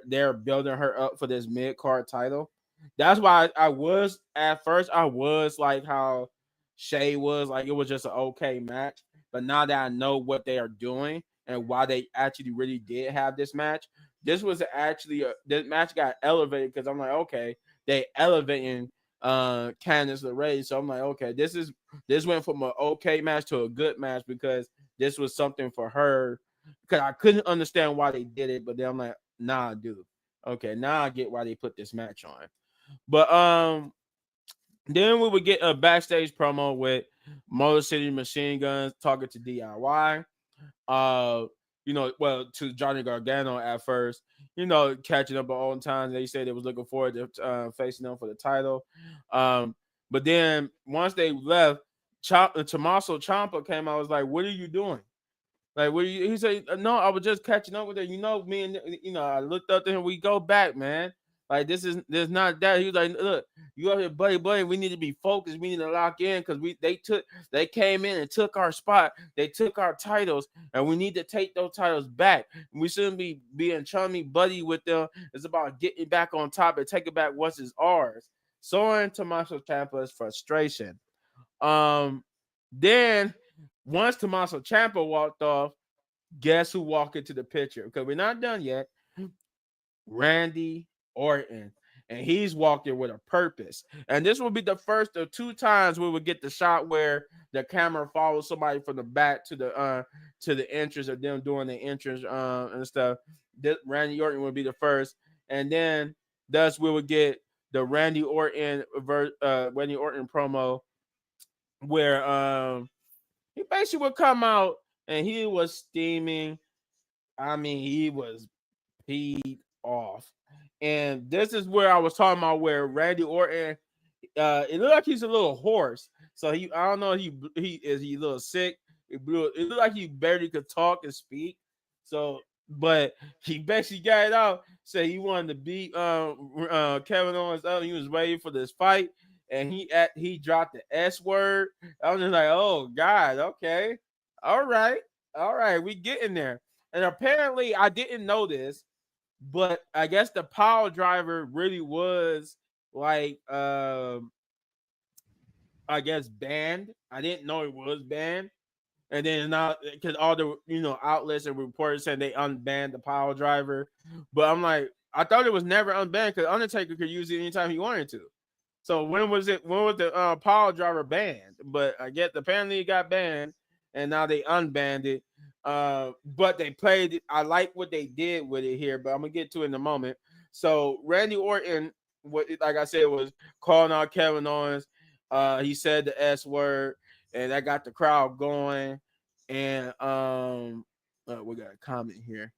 they're building her up for this mid card title. That's why I was at first I was like how Shay was like it was just an okay match, but now that I know what they are doing and why they actually really did have this match, this was actually this match got elevated because I'm like okay they elevating Candice LeRae, so I'm like okay this went from an okay match to a good match because this was something for her. Because I couldn't understand why they did it, but then I'm like, nah, dude. Okay, now I get why they put this match on. But then we would get a backstage promo with Motor City Machine Guns talking to DIY. To Johnny Gargano at first, catching up on time. They said they was looking forward to facing them for the title. But then once they left, Tommaso Ciampa came out. Was like, "What are you doing?" Like, what he said? No, I was just catching up with her. Me and I looked up to him. We go back, man. Like there's not that. He was like, look, you up here, buddy. We need to be focused. We need to lock in because they came in and took our spot. They took our titles, and we need to take those titles back. We shouldn't be being chummy buddy with them. It's about getting back on top and taking back what's is ours. Soaring Tommaso Ciampa's frustration. Then once Tommaso Ciampa walked off, guess who walked into the picture? Because we're not done yet. Randy Orton. And he's walked in with a purpose. And this will be the first of two times we will get the shot where the camera follows somebody from the back to the entrance of them doing the entrance and stuff. Randy Orton will be the first. And then thus we will get the Randy Orton promo where he basically would come out and he was steaming. I mean, he was peed off. And this is where I was talking about where Randy Orton, it looked like he's a little hoarse. So I don't know, is he a little sick? It looked like he barely could talk and speak. So, but he basically got it out. Said he wanted to beat Kevin Owens up. He was waiting for this fight, and he dropped the S word. I was just like, oh God, okay, all right, we getting there. And apparently, I didn't know this, but I guess the power driver really was like I guess banned. I didn't know it was banned. And then now because all the outlets and reporters said they unbanned the power driver. But I'm like, I thought it was never unbanned because Undertaker could use it anytime he wanted to. So when was the power driver banned? But I guess apparently it got banned and now they unbanned it. But they played it. I like what they did with it here, but I'm gonna get to it in a moment. So Randy Orton, like I said, was calling out Kevin Owens. He said the S word, and that got the crowd going. And we got a comment here.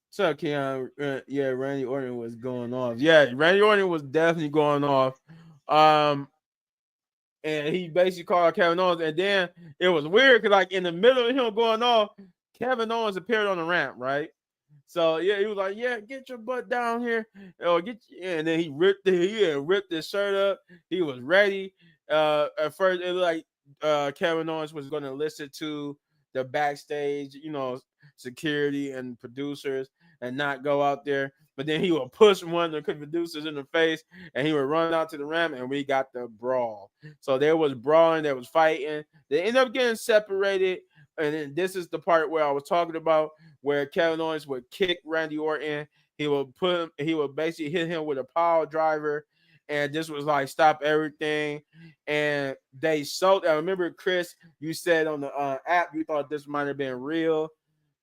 So Keon, yeah, Randy Orton was going off. Yeah, Randy Orton was definitely going off. And he basically called Kevin Owens, and then it was weird because like in the middle of him going off, Kevin Owens appeared on the ramp, right? So yeah, he was like, "Yeah, get your butt down here," or and then he ripped his shirt up. He was ready. At first, it looked like Kevin Owens was going to listen to the backstage, security and producers, and not go out there. But then he would push one of the producers in the face, and he would run out to the ramp, and we got the brawl. So there was brawling, there was fighting. They ended up getting separated, and then this is the part where I was talking about, where Kevin Owens would kick Randy Orton. He would basically hit him with a power driver, and this was like stop everything. And they sold. I remember, Chris, you said on the app you thought this might have been real,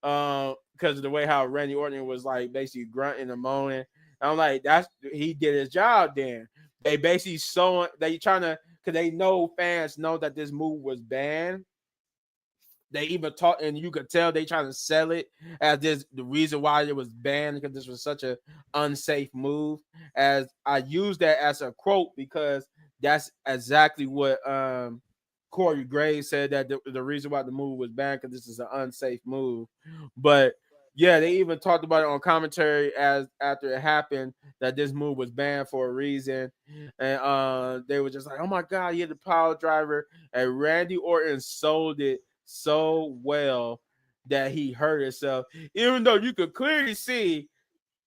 because of the way how Randy Orton was like basically grunting and moaning. I'm like, he did his job. Then they basically because they know fans know that this move was banned. They even talk, and you could tell they trying to sell it as the reason why it was banned, because this was such an unsafe move. As I use that as a quote because that's exactly what Corey Graves said, that the reason why the move was banned because this is an unsafe move. But Yeah, they even talked about it on commentary as after it happened that this move was banned for a reason, and they were just like, "Oh my god, he had the power driver," and Randy Orton sold it so well that he hurt himself, even though you could clearly see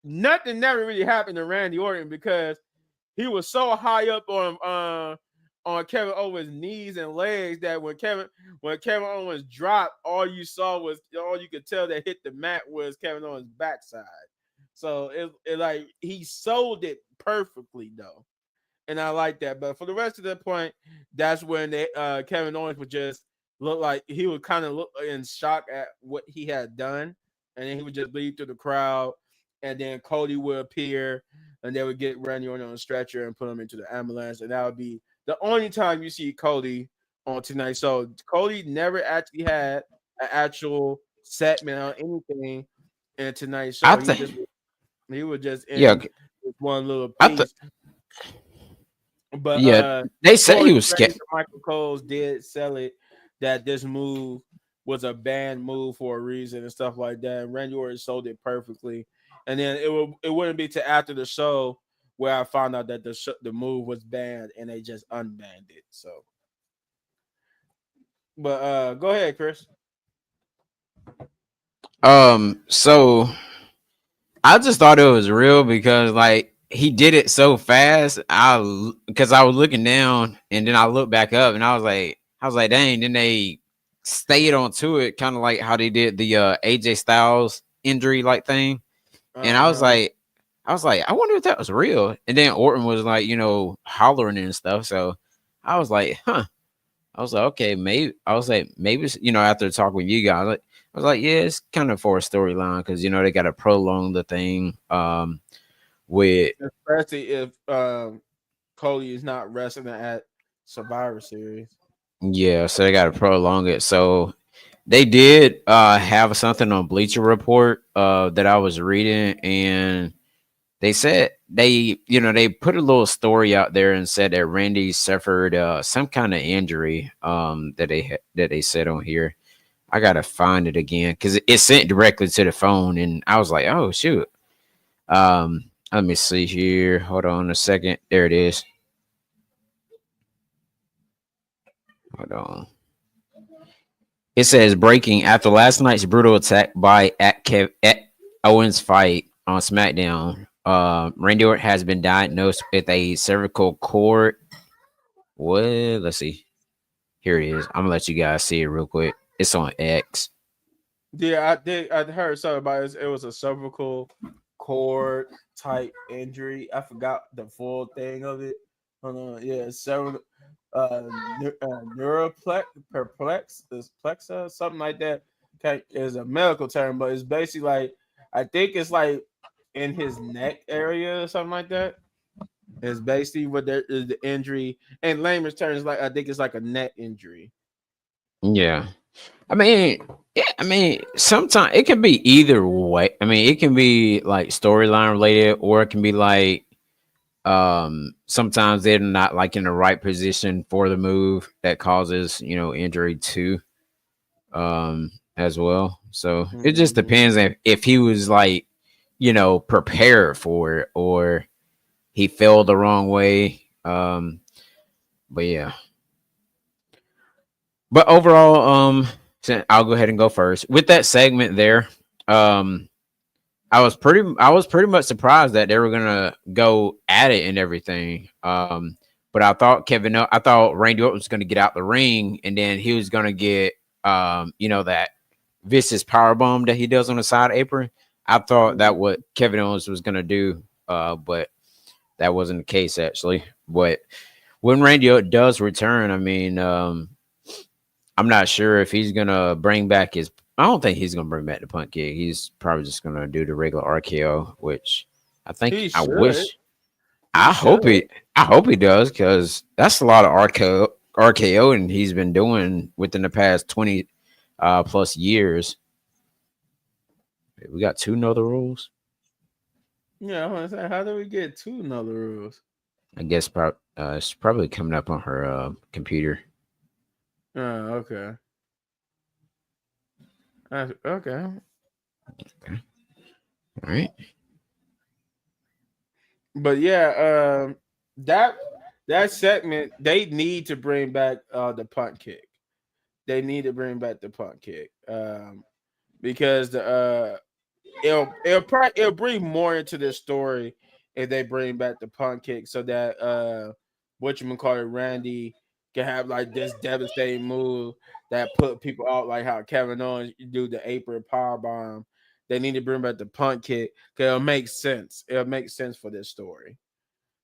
nothing never really happened to Randy Orton because he was so high up on Kevin Owens' knees and legs that when Kevin Owens dropped, all you could tell that hit the mat was Kevin Owens' backside. So it like he sold it perfectly though, and I like that. But for the rest of the point, that's when Kevin Owens would just look like he would kind of look in shock at what he had done, and then he would just bleed through the crowd, and then Cody would appear, and they would get Randy Orton on a stretcher and put him into the ambulance, and that would be the only time you see Cody on tonight. So Cody never actually had an actual segment or anything in tonight's I show. think, He was just yeah, in with one little I think, piece. But yeah. They said he Corey was Graves scared. and Michael Coles did sell it that this move was a banned move for a reason and stuff like that. And Randy Orton sold it perfectly. And then it wouldn't be to after the show where I found out that the move was banned and they just unbanned it. So, but go ahead, Chris. So I just thought it was real because like he did it so fast. Because I was looking down and then I looked back up and I was like, dang. Then they stayed on to it, kind of like how they did the AJ Styles injury like thing. And I was Uh-huh. like, I wonder if that was real. And then Orton was like, hollering and stuff. So I was like, huh. I was like, okay, maybe. I was like, maybe it's, after talking with you guys, I was like, yeah, it's kind of for a storyline because they got to prolong the thing. With Especially if Cody is not wrestling at Survivor Series. yeah, so they got to prolong it. So they did have something on Bleacher Report that I was reading, and they said they put a little story out there and said that Randy suffered some kind of injury that they said on here. I gotta find it again because it sent directly to the phone, and I was like, "Oh shoot!" Let me see here. Hold on a second. There it is. Hold on. It says breaking after last night's brutal attack at Owens fight on SmackDown. Randy Orton has been diagnosed with a cervical cord. What? Let's see. Here it is. I'm gonna let you guys see it real quick. It's on X. Yeah, I did. I heard something about it. It was a cervical cord type injury. I forgot the full thing of it. Hold on. Yeah, several neuroplex, perplex, is plexa, something like that. Okay, is a medical term, but it's basically like I think it's like in his neck area or something like that. It's basically what there is the injury. In layman's terms, like I think it's like a neck injury. Yeah. I mean, yeah, sometimes it can be either way. I mean, it can be like storyline related, or it can be like sometimes they're not like in the right position for the move that causes injury too as well. So it just Mhm. depends if he was like prepared for it or he fell the wrong way. But yeah. But overall, I'll go ahead and go first with that segment there. Um, I was pretty much surprised that they were gonna go at it and everything. But I thought Randy Orton was gonna get out the ring and then he was gonna get that vicious power bomb that he does on the side apron. I thought that what Kevin Owens was gonna do, but that wasn't the case actually. But when Randy Orton does return, I mean, I'm not sure if he's gonna bring back his. I don't think he's gonna bring back the punt kick. He's probably just gonna do the regular RKO, which I think He I should. wish. He should. I hope he does because that's a lot of RKO, and he's been doing within the past 20 plus years. We got two other rules. Yeah, I want to say, how do we get two another rules? I guess it's probably coming up on her computer. Oh, okay. Okay. All right. But yeah, that that segment they need to bring back the punt kick. They need to bring back the punt kick because the it'll bring more into this story if they bring back the punt kick so that whatchamacallit Randy can have like this devastating move that put people out like how Kevin Owens do the apron power bomb. They need to bring back the punt kick because it'll make sense. It'll make sense for this story.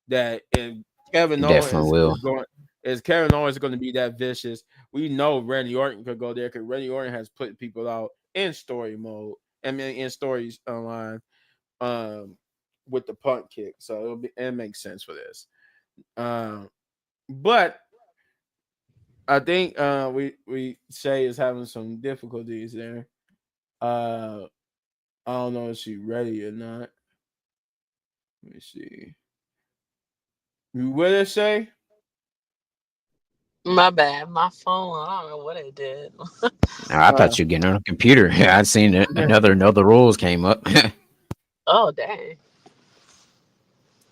That if Kevin Definitely Owens will. is Kevin Owens going to be that vicious, we know Randy Orton could go there because Randy Orton has put people out in story mode. I mean, in stories online, um, with the punt kick, so it makes sense for this. But I think we Shay is having some difficulties there. Uh, I don't know if she's ready or not. Let me see. You with us, Shay? My bad. My phone. I don't know what it did. I Uh, thought you were getting on a computer. I'd seen another rules came up. Oh dang.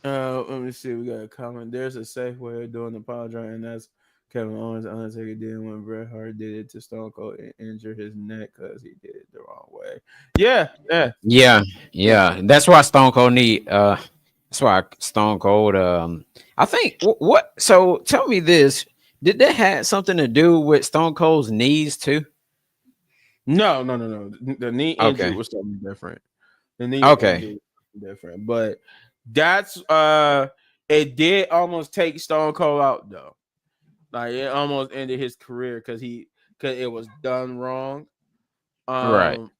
let me see. We got a comment. There's a safe way of doing the power drive, and that's Kevin Owens. Undertaker did when Bret Hart did it to Stone Cold and injured his neck because he did it the wrong way. Yeah, yeah, Yeah, yeah. yeah. That's why Stone Cold need. That's why Stone Cold. I think what. So tell me this: did that have something to do with Stone Cold's knees too? No, no, no, no. The knee injury Okay. was something different. The knee Okay. injury was something different, but that's it did almost take Stone Cold out though. Like it almost ended his career because it was done wrong. Right. Um,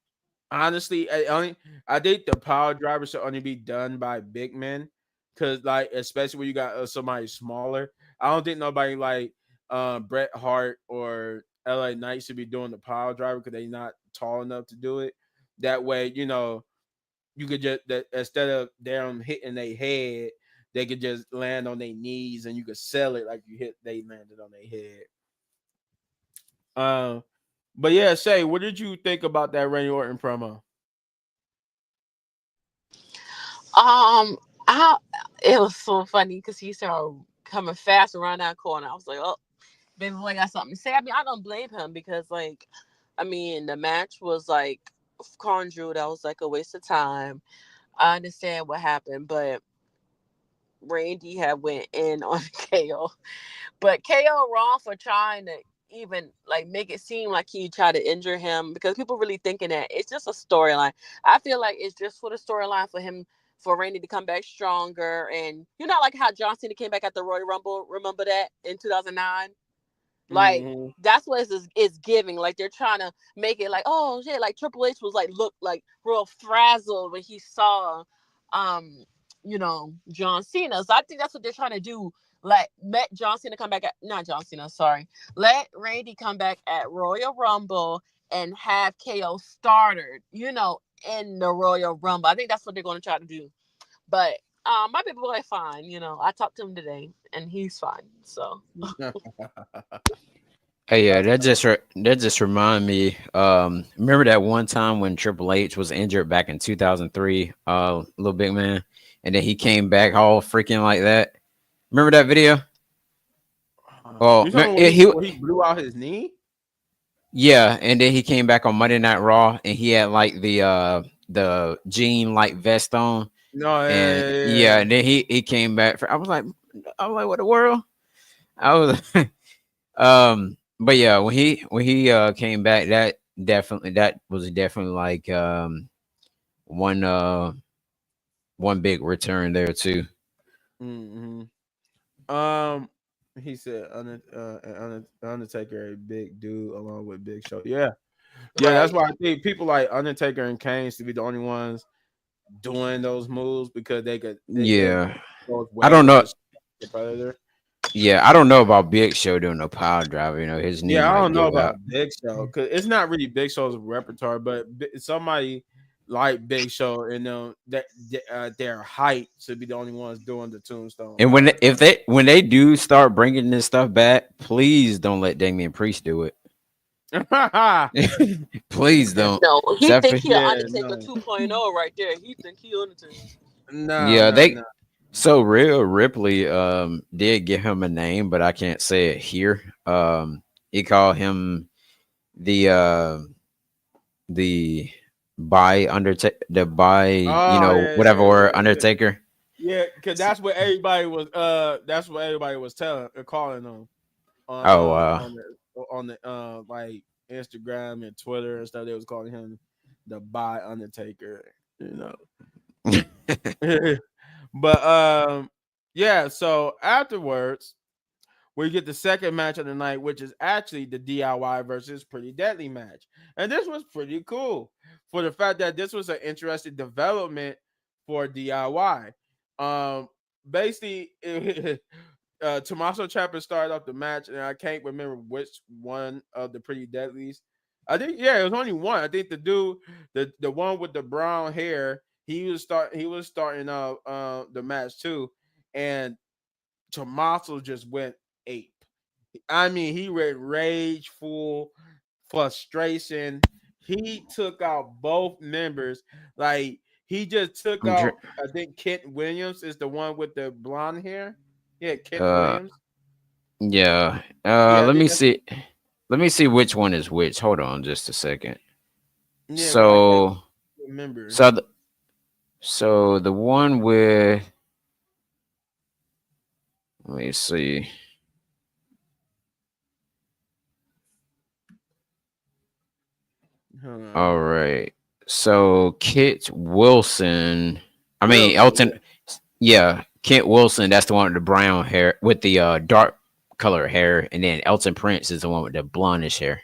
honestly, I think the power driver should only be done by big men, because like especially when you got somebody smaller. I don't think nobody like Bret Hart or LA Knight should be doing the power driver because they're not tall enough to do it. That way, you could just that instead of them hitting their head, they could just land on their knees and you could sell it like they landed on their head. Um, but yeah, Shay, what did you think about that Randy Orton promo? Um, I it was so funny because he started coming fast around that corner. I was like, oh, baby boy got something to say. I mean, I don't blame him because, like, I mean, the match was like Conjure. That was like a waste of time. I understand what happened, but Randy had went in on KO. But KO wrong for trying to even like make it seem like he tried to injure him because people really thinking that it's just a storyline. I feel like it's just for the storyline for him for Randy to come back stronger. And you know, like how John Cena came back at the Royal Rumble. Remember that in 2009? Like Mm-hmm. that's what it's giving. Like they're trying to make it like, oh shit, like Triple H was like look like real frazzled when he saw John Cena. So I think that's what they're trying to do. Let John Cena come back at not John Cena, sorry. Let Randy come back at Royal Rumble and have KO started, in the Royal Rumble. I think that's what they're gonna try to do. But my baby boy fine, I talked to him today and he's fine. So Hey, yeah, that just remind me. Remember that one time when Triple H was injured back in 2003, little big man, and then he came back all freaking like that. Remember that video? Well, You talking about when he blew out his knee? yeah, and then he came back on Monday Night Raw, and he had like the jean like vest on, No, and yeah, yeah, yeah, yeah. and then he came back. I was like, what the world? I was but yeah, when he came back, that was definitely like one one big return there too. Mm-hmm. He said Undertaker a big dude along with Big Show. Yeah, yeah. That's right. why I think people like Undertaker and Kane to be the only ones doing those moves because they Yeah, goes I way don't know. more competitor. Yeah, I don't know about Big Show doing a power driver. His knee Yeah, I might don't know give out. about Big Show because it's not really Big Show's repertoire, but somebody like Big Show and them that their height should be the only ones doing the Tombstone And when power they- if drive. they when they do start bringing this stuff back, please don't let Damian Priest do it. Please don't. No, he think Stephanie. he an Yeah, Undertaker no, 2.0 right there. He think he Undertaker. no, Yeah, no, they no. so Rhea Ripley did give him a name, but I can't say it here. He called him the the by Undertaker, the by, Oh yeah, whatever yeah, word, yeah, yeah. Undertaker. Yeah, because that's what everybody was. That's what everybody was telling, calling them Oh wow. on the like Instagram and Twitter and stuff. They was calling him the By Undertaker. You know. But yeah. So afterwards, we get the second match of the night, which is actually the DIY versus Pretty Deadly match, and this was pretty cool for the fact that this was an interesting development for DIY. Um, basically, Tommaso Ciampa started off the match, and I can't remember which one of the Pretty Deadlies. I think it was only one. I think the dude, the one with the brown hair, he was starting out the match too, and Tommaso just went ape. I mean, he went rageful, frustration. He took out both members. Like he just took I'm out. dr- I think Kent Williams is the one with the blonde hair. Yeah, Kent uh Williams. yeah. Yeah, I Let think me that's see. Let me see which one is which. Hold on just a second. yeah. Cause I can't So remember. so the, so the one with, let me see. Hold All on. right. So Kit Wilson. I mean Wilson. Elton. Yeah, Kent Wilson. That's the one with the brown hair with the dark color hair, and then Elton Prince is the one with the blondish hair.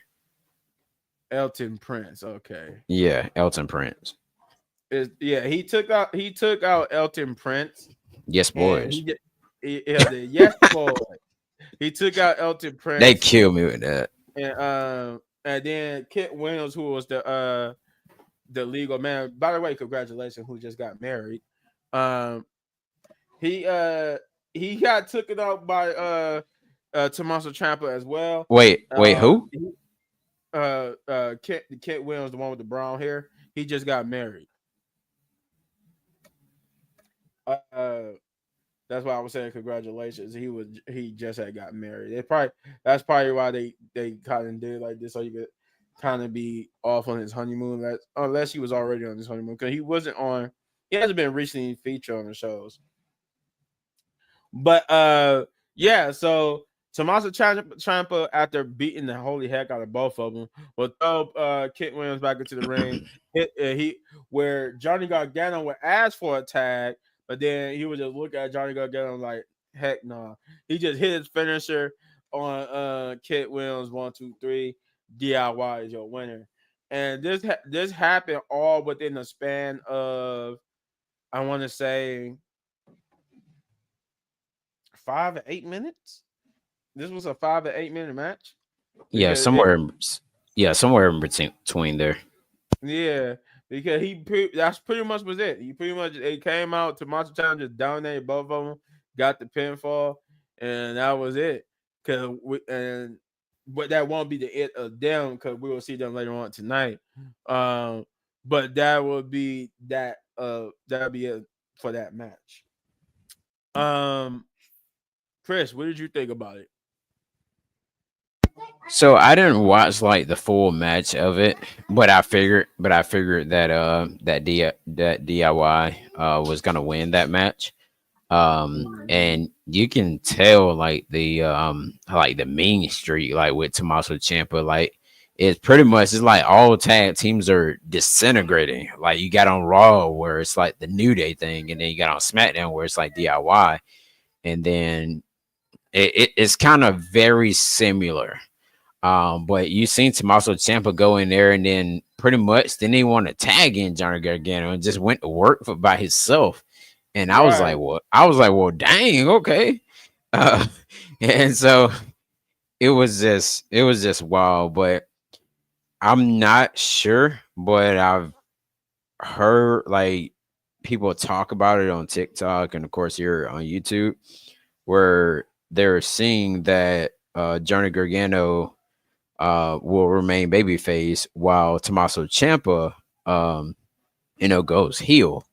Elton Prince. Okay. Yeah, Elton Prince. Yeah, he took out Elton Prince, Yes, and boys. the yes boy. He took out Elton They Prince, kill me with that. and then Kit Williams, who was the legal man. By the way, congratulations, who just got married. Um, he uh he got taken out by Tommaso Ciampa as well. Wait, who? Kit Williams, the one with the brown hair, he just got married. Uh, that's why I was saying congratulations. He just had got married. That's probably why they kind of did like this, so you could kind of be off on his honeymoon, unless he was already on his honeymoon, because he wasn't on. He hasn't been recently featured on the shows. But yeah, so Tommaso Ciampa, after beating the holy heck out of both of them, will throw Kit Williams back into the ring. He where Johnny Gargano would ask for a tag, but then he would just look at Johnny Gargano like, heck no. Nah. He just hit his finisher on Kit Williams 1, 2, 3. DIY is your winner. And this happened all within the span of, I want to say, 5 to 8 minutes. This was a 5 to 8 minute match Yeah, because it, somewhere in between there. yeah, because that's pretty much was it. He pretty much it came out to Monster Time, just dominated both of them, got the pinfall, and that was it. But that won't be the it of them, because we will see them later on tonight. But that would be that. That'll be it for that match. Um, Chris, what did you think about it? So I didn't watch like the full match of it, but I figured that that DIY was gonna win that match. Mhm. And you can tell like the mean streak like with Tommaso Ciampa, like it's like all tag teams are disintegrating. Like you got on Raw where it's like the New Day thing, and then you got on SmackDown where it's like DIY, and then it's kind of very similar. But you seen Tommaso Ciampa go in there and then pretty much didn't even want to tag in Johnny Gargano and just went to work by himself. And I was like, Right. well, dang, okay. Uh, and so it was just wild, but I'm not sure, but I've heard like people talk about it on TikTok and of course here on YouTube, where they're seeing that Johnny Gargano will remain babyface, while Tommaso Ciampa, goes heel.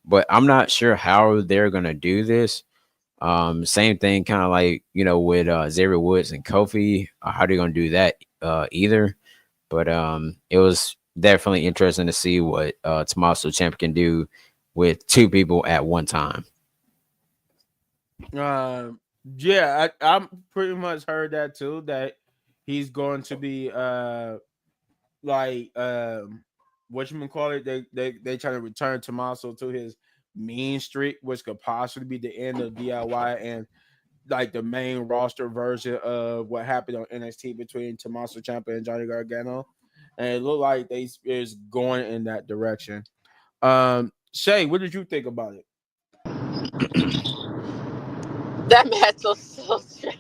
But I'm not sure how they're gonna do this. Same thing, kind of like with Xavier Woods and Kofi. How they're gonna do that either? But it was definitely interesting to see what Tommaso Ciampa can do with two people at one time. Um, yeah, I'm pretty much heard that too. That he's going to be like what you call it? They trying to return Tommaso to his mean streak, which could possibly be the end of DIY and like the main roster version of what happened on NXT between Tommaso Ciampa and Johnny Gargano, and it looked like they is going in that direction. Shay, what did you think about it? That match was so strange.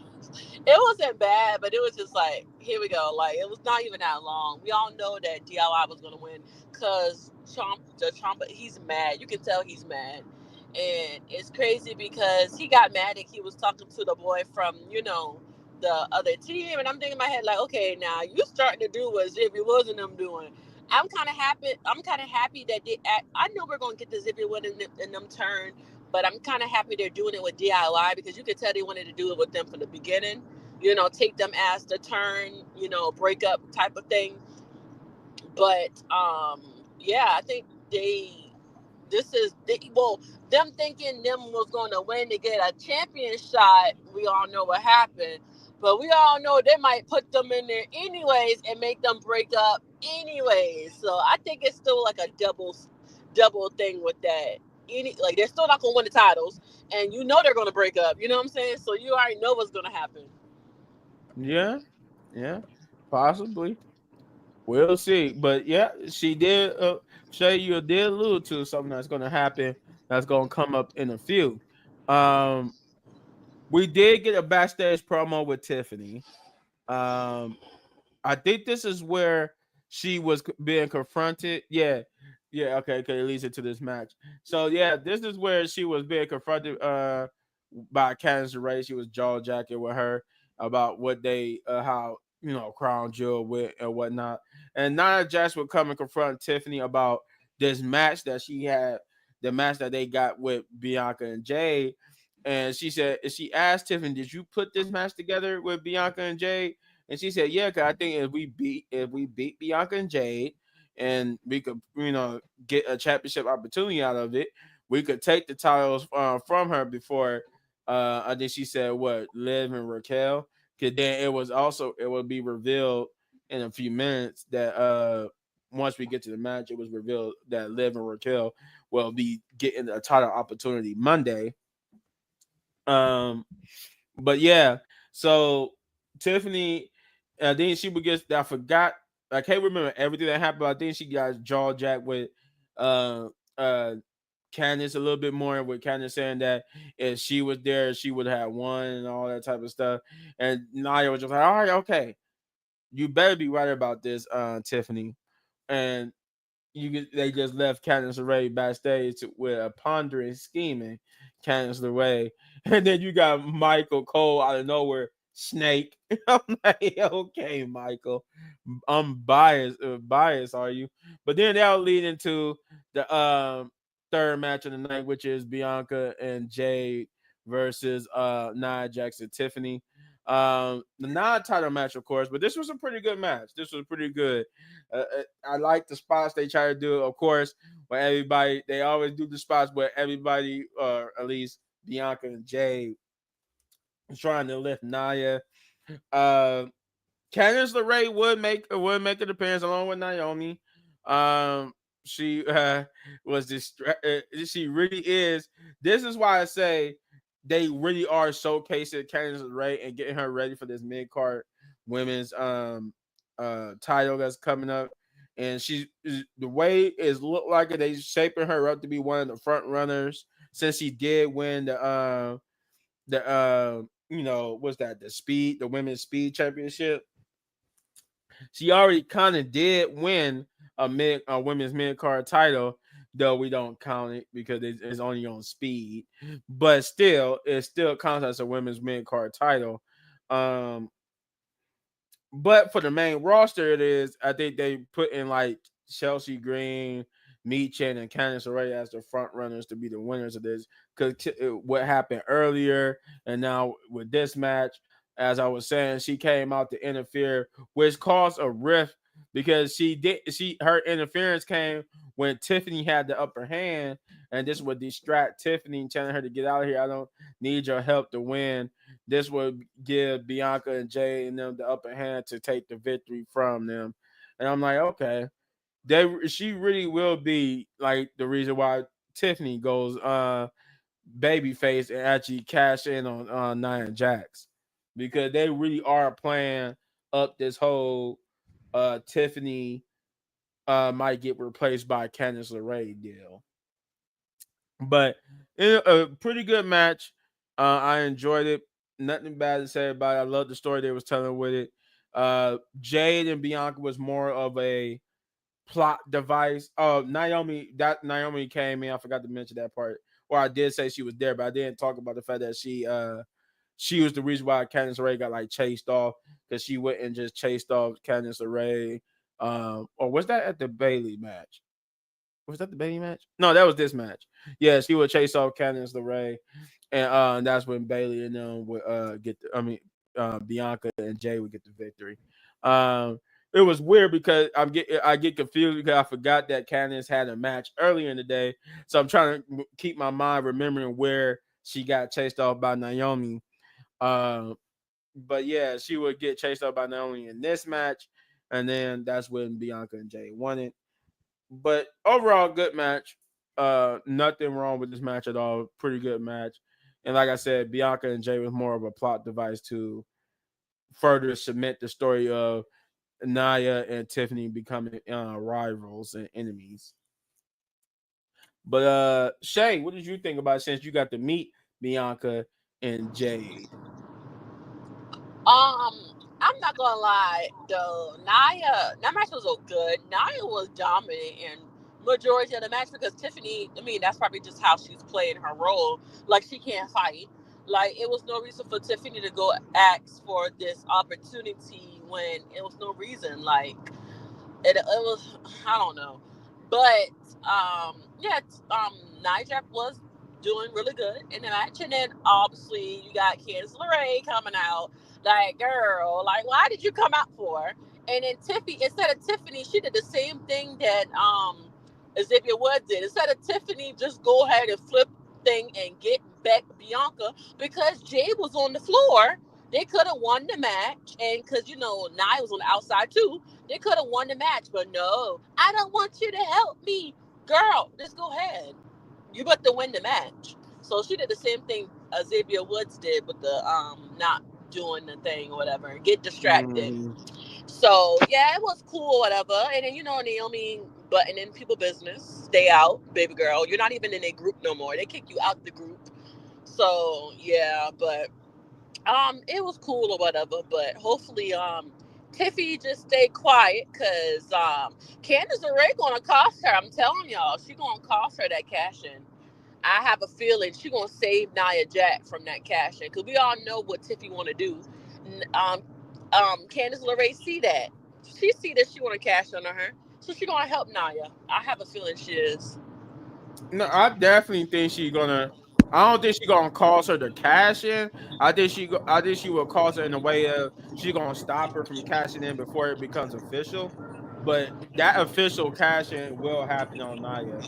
It wasn't bad, but it was just like, here we go. Like, it was not even that long. We all know that DIY was going to win because Trump, he's mad. You can tell he's mad. And it's crazy because he got mad and he was talking to the boy from, the other team. And I'm thinking in my head, like, okay, now you starting to do what Zippy wasn't them doing. I'm kind of happy. I'm kind of happy that I know we're going to get the Zippy win in them turn, but I'm kind of happy they're doing it with DIY because you could tell they wanted to do it with them from the beginning. Take them as the turn, breakup type of thing. But yeah, I think them thinking them was going to win to get a champion shot. We all know what happened, but we all know they might put them in there anyways and make them break up anyways. So I think it's still like a double thing with that. Like they're still not gonna win the titles, and they're gonna break up. You know what I'm saying? So you already know what's gonna happen. Yeah, yeah, possibly. We'll see. But yeah, she did. Shay, you did allude to something that's going to happen. That's going to come up in a few. Um, we did get a backstage promo with Tiffany. Um, I think this is where she was being confronted. Yeah, yeah. Okay, okay. It leads into this match. So yeah, this is where she was being confronted by Candice LeRae. She was jaw jacking with her about what they how Crown Jewel with and whatnot. And Nia Jax would come and confront Tiffany about this match that she had, the match that they got with Bianca and Jade. And she asked Tiffany, "Did you put this match together with Bianca and Jade?" And she said, "Yeah, cause I think if we beat Bianca and Jade, and we could get a championship opportunity out of it, we could take the titles from her before I think she said what Liv and Raquel. Cause then it would be revealed in a few minutes that once we get to the match, it was revealed that Liv and Raquel will be getting a title opportunity Monday. Um, but yeah, so Tiffany, I think she would get. I forgot. I can't remember everything that happened. But I think she got jaw jacked with uh uh Candice a little bit more. With Candice saying that if she was there, she would have won and all that type of stuff. And Nia was just like, "All right, okay, you better be right about this, Tiffany." And they just left Candice LeRae backstage with a pondering, scheming Candice LeRae, and then you got Michael Cole out of nowhere, Snake. I'm like, okay, Michael, I'm biased. Biased, are you? But then that'll lead into the third match of the night, which is Bianca and Jade versus Nia Jax and Tiffany. The non-title match, of course, but this was a pretty good match. This was pretty good. I like the spots they try to do. Of course, where everybody they always do the spots where everybody, or at least Bianca and Jay, is trying to lift Nia. Uh, Candice LeRae would make an appearance along with Naomi. She was she really is. This is why I say they really are showcasing Candice LeRae and getting her ready for this mid card women's title that's coming up. And the way is look like it, they shaping her up to be one of the front runners since she did win the what's that, the women's speed championship. She already kind of did win a women's mid card title, though we don't count it because it's only on speed. But still, it still counts as a women's mid card title. Um, But for the main roster, it is. I think they put in like Chelsea Green, Meechin, and Candice LeRae as the front runners to be the winners of this. Because what happened earlier, and now with this match, as I was saying, she came out to interfere, which caused a rift because her interference came when Tiffany had the upper hand, and this would distract Tiffany, telling her to get out of here. I don't need your help to win. This would give Bianca and Jay and them the upper hand to take the victory from them. And I'm like, okay, she really will be like the reason why Tiffany goes babyface and actually cash in on Nia Jax, because they really are playing up this whole Tiffany might get replaced by Candice LeRae deal. But a pretty good match. I enjoyed it. Nothing bad to say about it. I love the story they was telling with it. Jade and Bianca was more of a plot device. Naomi came in. I forgot to mention that part. Or I did say she was there, but I didn't talk about the fact that she was the reason why Candice LeRae got like chased off, because she went and just chased off Candice LeRae. Or was that at the Bailey match? Was that the Bailey match? No, that was this match. Yeah, she would chase off Candice LeRae, and that's when Bailey and them would Bianca and Jay would get the victory. It was weird because I get confused because I forgot that Candice had a match earlier in the day, so I'm trying to keep my mind remembering where she got chased off by Naomi. But yeah, she would get chased off by Naomi in this match, and then that's when Bianca and Jay won it. But overall, good match. Nothing wrong with this match at all. Pretty good match. And like I said, Bianca and Jay was more of a plot device to further cement the story of Nia and Tiffany becoming rivals and enemies. But Shay, what did you think about it, since you got to meet Bianca and Jade? I'm not gonna lie though. That match was so good. Nia was dominant in majority of the match because Tiffany, I mean, that's probably just how she's playing her role. Like, she can't fight. Like, it was no reason for Tiffany to go ask for this opportunity when it was no reason. Like, it was, I don't know. But yeah, Nia was doing really good in the match, and then obviously you got Candice LeRae coming out. Like, girl, like, why did you come out for? And then Tiffany, instead of Tiffany, she did the same thing that Xavier Woods did. Instead of Tiffany, just go ahead and flip thing and get back Bianca, because Jade was on the floor. They could have won the match, and because Nia was on the outside too, they could have won the match. But no, I don't want you to help me, girl. Just go ahead. You got to win the match. So she did the same thing Xavier Woods did with the not doing the thing or whatever, get distracted. Mm-hmm. So yeah, it was cool or whatever. And then Naomi butting in people business. Stay out, baby girl. You're not even in a group no more. They kick you out the group. So yeah, but it was cool or whatever. But hopefully Tiffy just stay quiet, because Candice LeRae gonna cost her. I'm telling y'all, she gonna cost her that cash in. I have a feeling she gonna save Nia Jax from that cash in, because we all know what Tiffy want to do. Candice LeRae see that. She see that she want to cash in on her, so she gonna help Nia. I have a feeling she is. No, I definitely think she's gonna. I don't think she's gonna cause her to cash in. I think she will cause her in a way of she's gonna stop her from cashing in before it becomes official. But that official cash in will happen on Nia.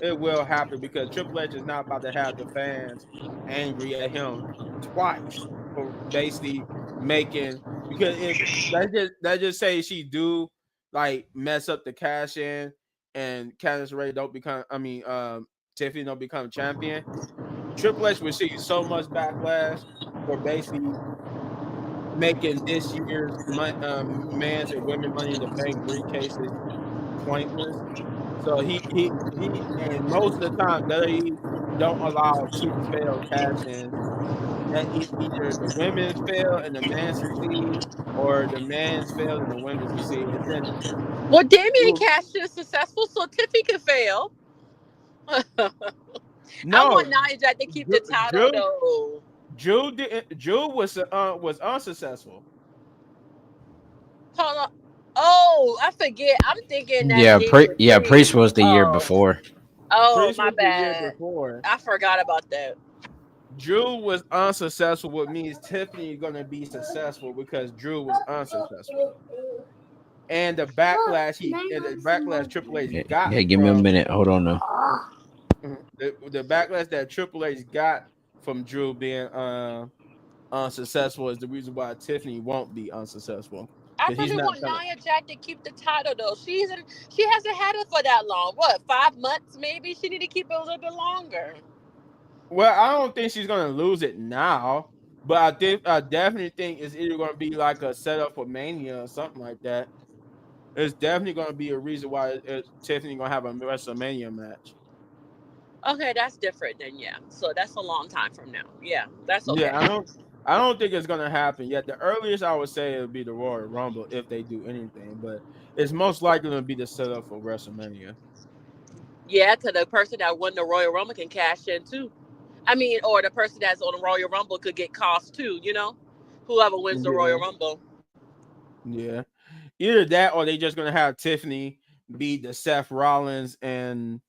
It will happen because Triple H is not about to have the fans angry at him twice for basically making, because if that just say she do like mess up the cash in and Candice Ray don't become, Tiffany don't become champion, Triple H will see so much backlash for basically making this year's men's and women Money in the Bank briefcases pointless. So and most of the time they don't allow two failed cash ins. That either the women's fail and the men succeed, or the men's fail and the women succeed. And then Well, Damian Cash is successful, so Tiffy can fail. I no, want Nia Jax to keep the title though. Drew was unsuccessful. Hold on. Oh, I forget. I'm thinking that's Yeah, Damian Priest Priest. was the year Oh, before. oh, Priest my was the year bad. before. I forgot about that. Drew was unsuccessful, which means Tiffany is going to be successful because Drew was unsuccessful. And the backlash Triple H got Hey, give me a from minute. Hold on. the backlash that Triple H got from Drew being unsuccessful is the reason why Tiffany won't be unsuccessful I because he's really not want gonna. Nia Jack to keep the title though. She hasn't had it for that long. What, 5 months maybe? She need to keep it a little bit longer. Well, I don't think she's gonna lose it now, but I definitely think it's either gonna be like a setup for Mania or something like that. It's definitely gonna be a reason why Tiffany gonna have a WrestleMania match. Okay, that's different then, yeah. So that's a long time from now. Yeah, that's okay. Yeah, I don't think it's gonna happen yet. The earliest I would say it would be the Royal Rumble if they do anything, but it's most likely gonna be the setup for WrestleMania. Yeah, because the person that won the Royal Rumble can cash in too. I mean, or the person that's on the Royal Rumble could get cost too, you know? Whoever wins the Royal Yeah, Rumble. yeah. Either that or they just gonna have Tiffany be the Seth Rollins and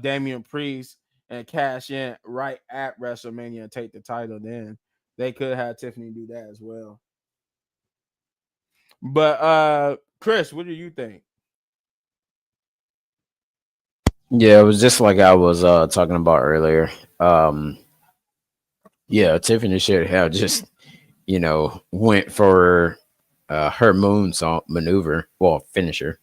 Damian Priest and cash in right at WrestleMania and take the title. Then they could have Tiffany do that as well. But Chris, what do you think? Yeah, it was just like I was talking about earlier. Um, yeah, Tiffany should have just went for her moonsault maneuver, well, finisher,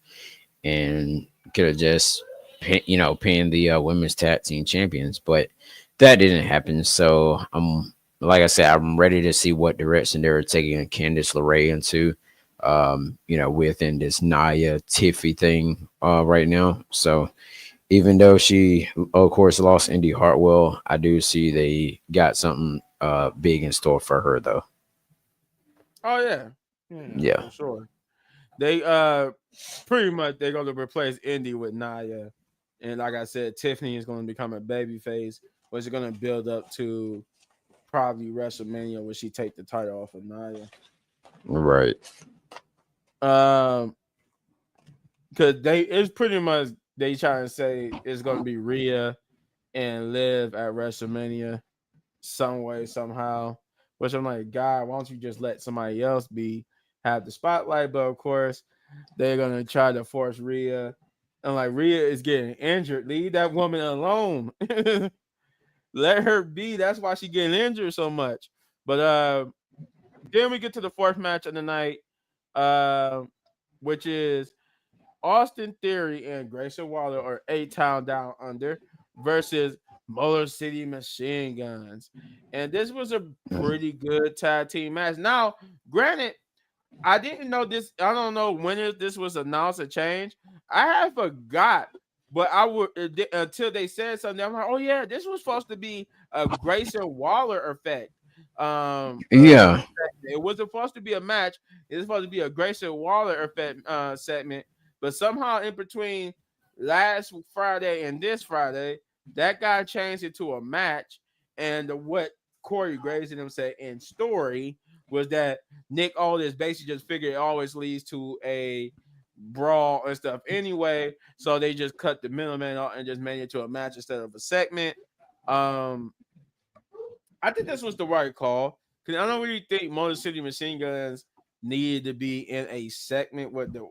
and could have just pinned the women's tag team champions, but that didn't happen. So I'm like I said, I'm ready to see what direction they're taking Candice LeRae into. Within this Nia Tiffy thing right now. So even though she, of course, lost Indy Hartwell, I do see they got something big in store for her, though. Oh yeah, Yeah, for sure. They pretty much they're gonna replace Indy with Naya, and like I said, Tiffany is gonna become a baby face, which is gonna build up to probably WrestleMania where she take the title off of Naya. right. Um, because it's pretty much they trying to say it's gonna be Rhea and Liv at WrestleMania some way somehow. Which I'm like, God, why don't you just let somebody else have the spotlight? But of course, they're gonna try to force Rhea. And like Rhea is getting injured. Leave that woman alone. Let her be. That's why she getting injured so much. But then we get to the fourth match of the night, uh, which is Austin Theory and Grayson Waller or A-Town Down Under versus Motor City Machine Guns. And this was a pretty good tag team match. Now, granted, I didn't know this. I don't know when this was announced a change. I had forgot, but I would until they said something. I'm like, oh yeah, this was supposed to be a Grayson Waller effect. Yeah, It wasn't supposed to be a match. It was supposed to be a Grayson Waller effect segment. But somehow in between last Friday and this Friday, that guy changed it to a match. And what Corey Graves and them said in story was that Nick Aldis basically just figured it always leads to a brawl and stuff anyway. So they just cut the middleman off and just made it to a match instead of a segment. Um, I think this was the right call because I don't really think Motor City Machine Guns needed to be in a segment with the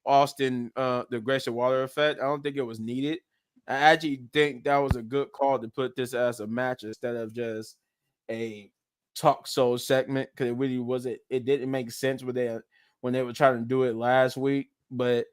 Austin the Grayson Waller effect. I don't think it was needed. I actually think that was a good call to put this as a match instead of just a talk show segment because it really wasn't. It didn't make sense when they were trying to do it last week. But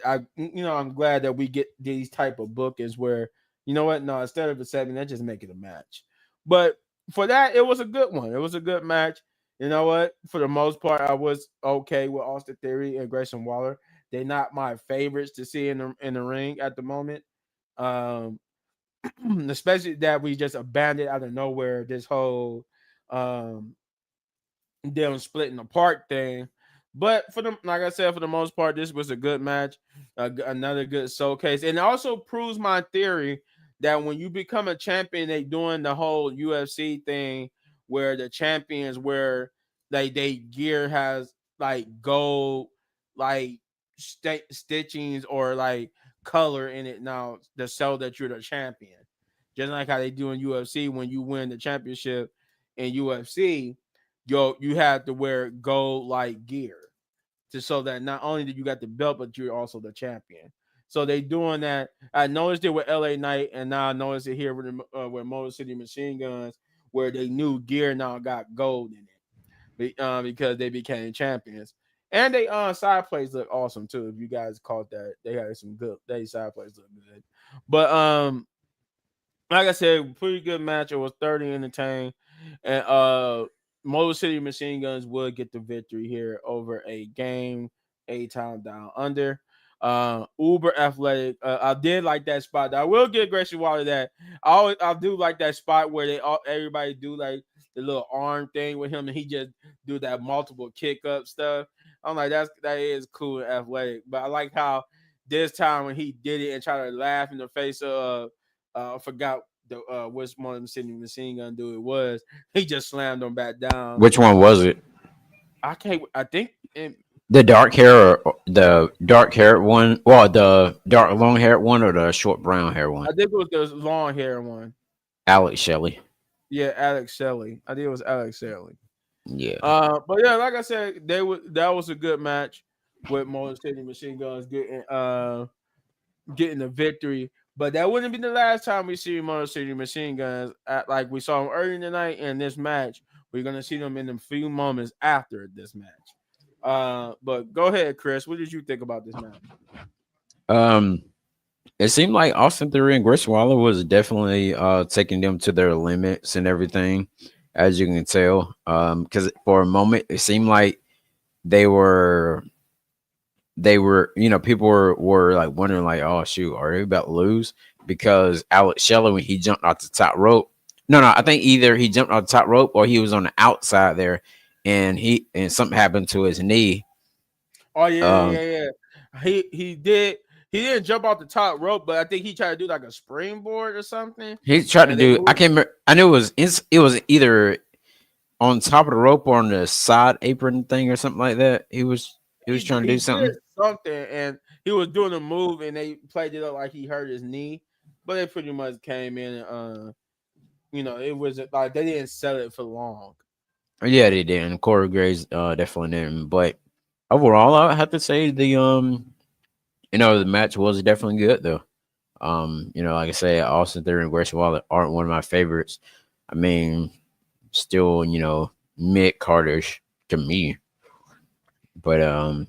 I'm glad that we get these type of bookings where you know what, no, instead of a segment, let's just make it a match. But for that, it was a good one. It was a good match. You know what? For the most part, I was okay with Austin Theory and Grayson Waller. They're not my favorites to see in the ring at the moment. Um, especially that we just abandoned out of nowhere this whole um them splitting apart thing. But like I said, for the most part, this was a good match, another good showcase, and it also proves my theory that when you become a champion, they doing the whole UFC thing where the champions where they gear has like gold like stitchings or like color in it now to show that you're the champion. Just like how they do in UFC when you win the championship in UFC, you have to wear gold like gear to show that not only did you got the belt, but you're also the champion. So they doing that. I noticed it with LA Knight, and now I noticed it here with Motor City Machine Guns, where they new gear now got gold in it because they became champions. And they side plays look awesome too. If you guys caught that, they had some good. They side plays look good. But like I said, pretty good match. It was 30 entertaining, and Motor City Machine Guns would get the victory here over a time down under. Uber athletic. I did like that spot. I will give Gracie Waller that. I do like that spot where everybody do like the little arm thing with him, and he just do that multiple kick up stuff. I'm like that is cool and athletic. But I like how this time when he did it and tried to laugh in the face of I forgot the which one of the City Machine Gun dude it was. He just slammed him back down. Which one was it? I can't. I think The dark hair, or the dark haired one. Well, the dark long haired one, or the short brown hair one. I think it was the long hair one. Alex Shelley. Yeah, Alex Shelley. I think it was Alex Shelley. Yeah. But yeah, like I said, that was a good match with Motor City Machine Guns getting the victory. But that wouldn't be the last time we see Motor City Machine Guns. Like we saw them early in the night in this match. We're gonna see them in a few moments after this match. But go ahead, Chris. What did you think about this match? It seemed like Austin Theory and Grayson Waller was definitely taking them to their limits and everything, as you can tell. Because for a moment it seemed like they were, people were like wondering, like, oh shoot, are they about to lose? Because Alex Shelley, when he jumped off the top rope, no, I think either he jumped off the top rope or he was on the outside there, and something happened to his knee. Oh yeah. He did. He didn't jump off the top rope, but I think he tried to do like a springboard or something. He tried to do. I can't remember. I knew it was either on top of the rope or on the side apron thing or something like that. He was trying to do something. And he was doing a move, and they played it up like he hurt his knee, but they pretty much came in and it was like they didn't sell it for long. Yeah, they did. And Corey Graves definitely didn't. But overall, I have to say the match was definitely good though. Like I say, Austin Theory and Grayson Waller aren't one of my favorites. I mean, still, mid carders to me. But I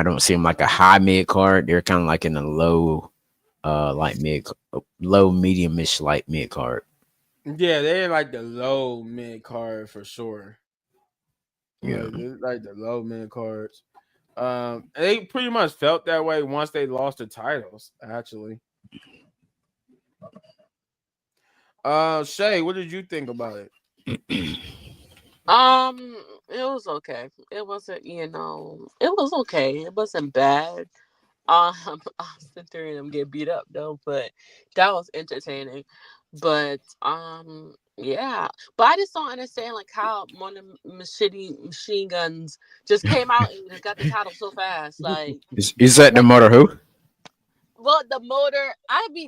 don't see them like a high mid card. They're kind of like in the low, medium-ish like mid card. Yeah, they're like the low mid card for sure. Yeah, they're like the low mid cards. They pretty much felt that way once they lost the titles, actually. Shay, what did you think about it? It was okay. It wasn't, it was okay. It wasn't bad. Austin Theory and them get beat up though, but that was entertaining. But yeah, but I just don't understand like how one of the machine guns just came out and got the title so fast. Like, is that the motor who? Well, the motor.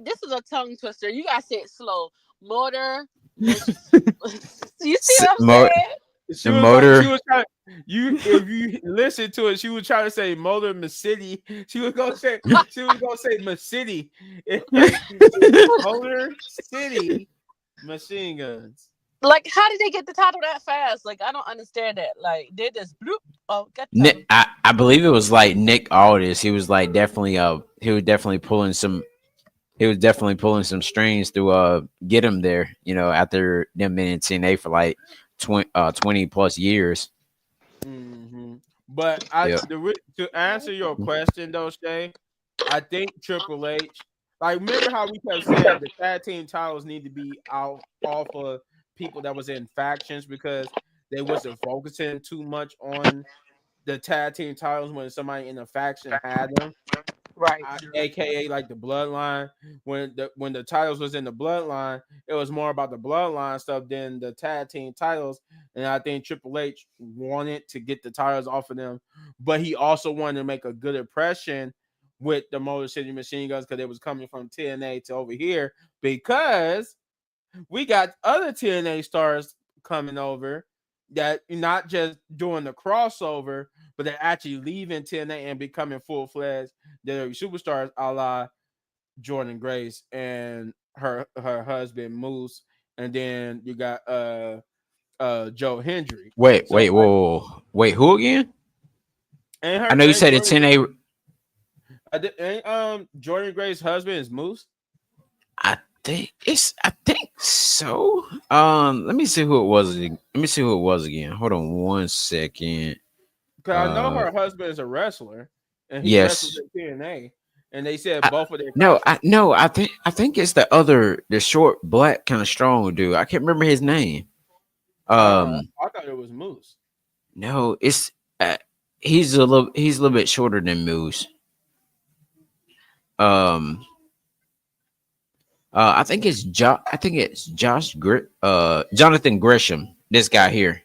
This is a tongue twister. You gotta say it slow. Motor. You see what I'm saying? She was trying. If you listen to it, she was trying to say Motor City. She was gonna say City. Motor City Machine Guns. Like, how did they get the title that fast? Like, I don't understand that. Like, they just bloop. Oh, got Nick, I believe it was like Nick Aldis. He was like he was definitely pulling some strings to get him there. After them being in TNA for like 20 plus years. Mm-hmm. But to answer your question though, Shay, I think Triple H. Like, remember how we kept saying the tag team titles need to be off of people that was in factions because they wasn't focusing too much on the tag team titles when somebody in a faction had them. Right. aka like the bloodline. When the titles was in the bloodline, it was more about the bloodline stuff than the tag team titles. And I think Triple H wanted to get the titles off of them, but he also wanted to make a good impression with the Motor City Machine Guns because it was coming from TNA to over here, because we got other TNA stars coming over that not just doing the crossover, but they're actually leaving TNA and becoming full-fledged WWE superstars, a la Jordan Grace and her husband Moose, and then you got Joe Hendry. Wait, So wait, who again? and I her know you and said it's Jordan, 10A. Jordan Grace's husband is Moose. I think so. Let me see who it was. Let me see who it was again. Hold on 1 second. Because I know her husband is a wrestler, and he wrestles Yes. at TNA, and they said both of their No, contracts. I think it's the short black kind of strong dude. I can't remember his name. I thought it was Moose. No, it's he's a little bit shorter than Moose. Um, I think it's Jonathan Gresham. This guy here.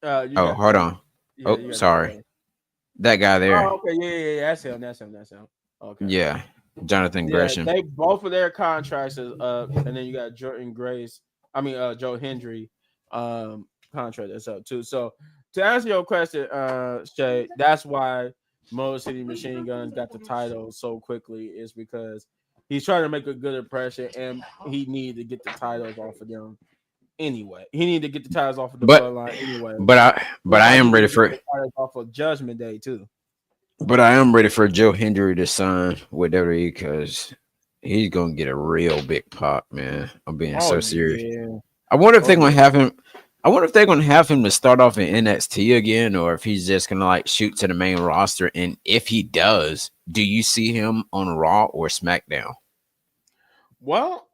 You Oh, got hold on. yeah, Oh, you got sorry. That guy there. Oh, okay, yeah. That's him. Okay. Yeah, Jonathan Yeah, Gresham. they both of their contracts is up, and then you got Jordan Grace. I mean, Joe Hendry, contract is up too. So to answer your question, Shay, that's why Motor City Machine Guns got the title so quickly, is because he's trying to make a good impression, and he needed to get the titles off of them anyway. He needed to get the titles off of the But bloodline anyway. but Just I like he am ready needed to for get the titles off of Judgment Day too. but I am ready for Joe Hendry to sign with WWE because he's gonna get a real big pop, man. I'm being Oh so serious. yeah. I wonder if Oh they're gonna yeah. have him. I wonder if they're gonna have him to start off in NXT again, or if he's just gonna like shoot to the main roster. And if he does, do you see him on Raw or SmackDown? Well,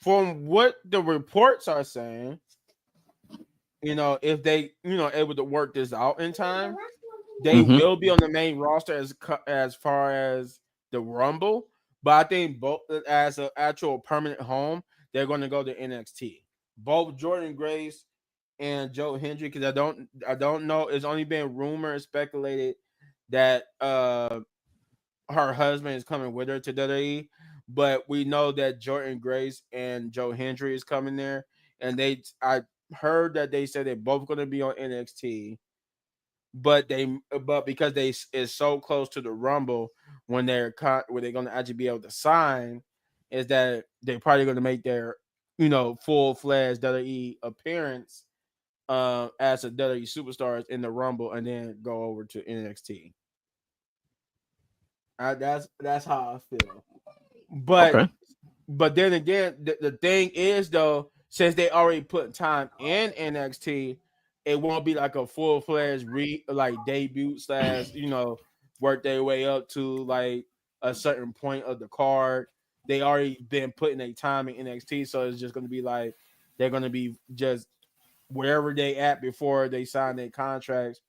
from what the reports are saying, if they, able to work this out in time, they Mm-hmm. will be on the main roster as far as the Rumble. But I think both as an actual permanent home, they're going to go to NXT. Both Jordan Grace and Joe Hendry, because I don't know. It's only been rumored, speculated that her husband is coming with her to WWE, but we know that Jordan Grace and Joe Hendry is coming there, and I heard that they said they're both going to be on NXT, but because they is so close to the Rumble when when they're going to actually be able to sign, is that they're probably going to make their full-fledged WWE appearance as a WWE superstars in the Rumble, and then go over to NXT. That's how I feel. But Okay. but then again, the thing is though, since they already put time in NXT, it won't be like a full fledged like debut slash work their way up to like a certain point of the card. They already been putting their time in NXT, so it's just gonna be like they're gonna be just wherever they at before they sign their contracts.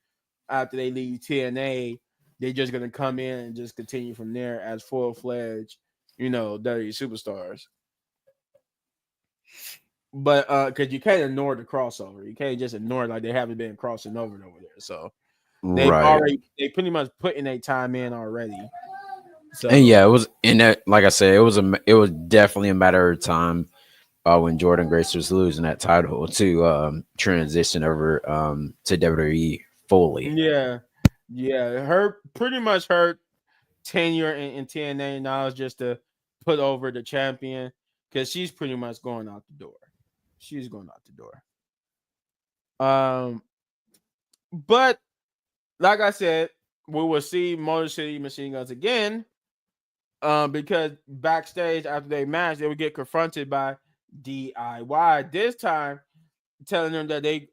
After they leave TNA, they're just gonna come in and just continue from there as full fledged, WWE superstars. But because you can't ignore the crossover, you can't just ignore it like they haven't been crossing over there. So Right. they pretty much putting their time in already. So And yeah, it was in that. Like I said, it was definitely a matter of time when Jordan Grace was losing that title to transition over to WWE fully. yeah, her pretty much her tenure in TNA now is just to put over the champion, because she's pretty much going out the door. She's going out the door. But like I said, we will see Motor City Machine Guns again. Because backstage after they match, they would get confronted by DIY. This time, telling them that they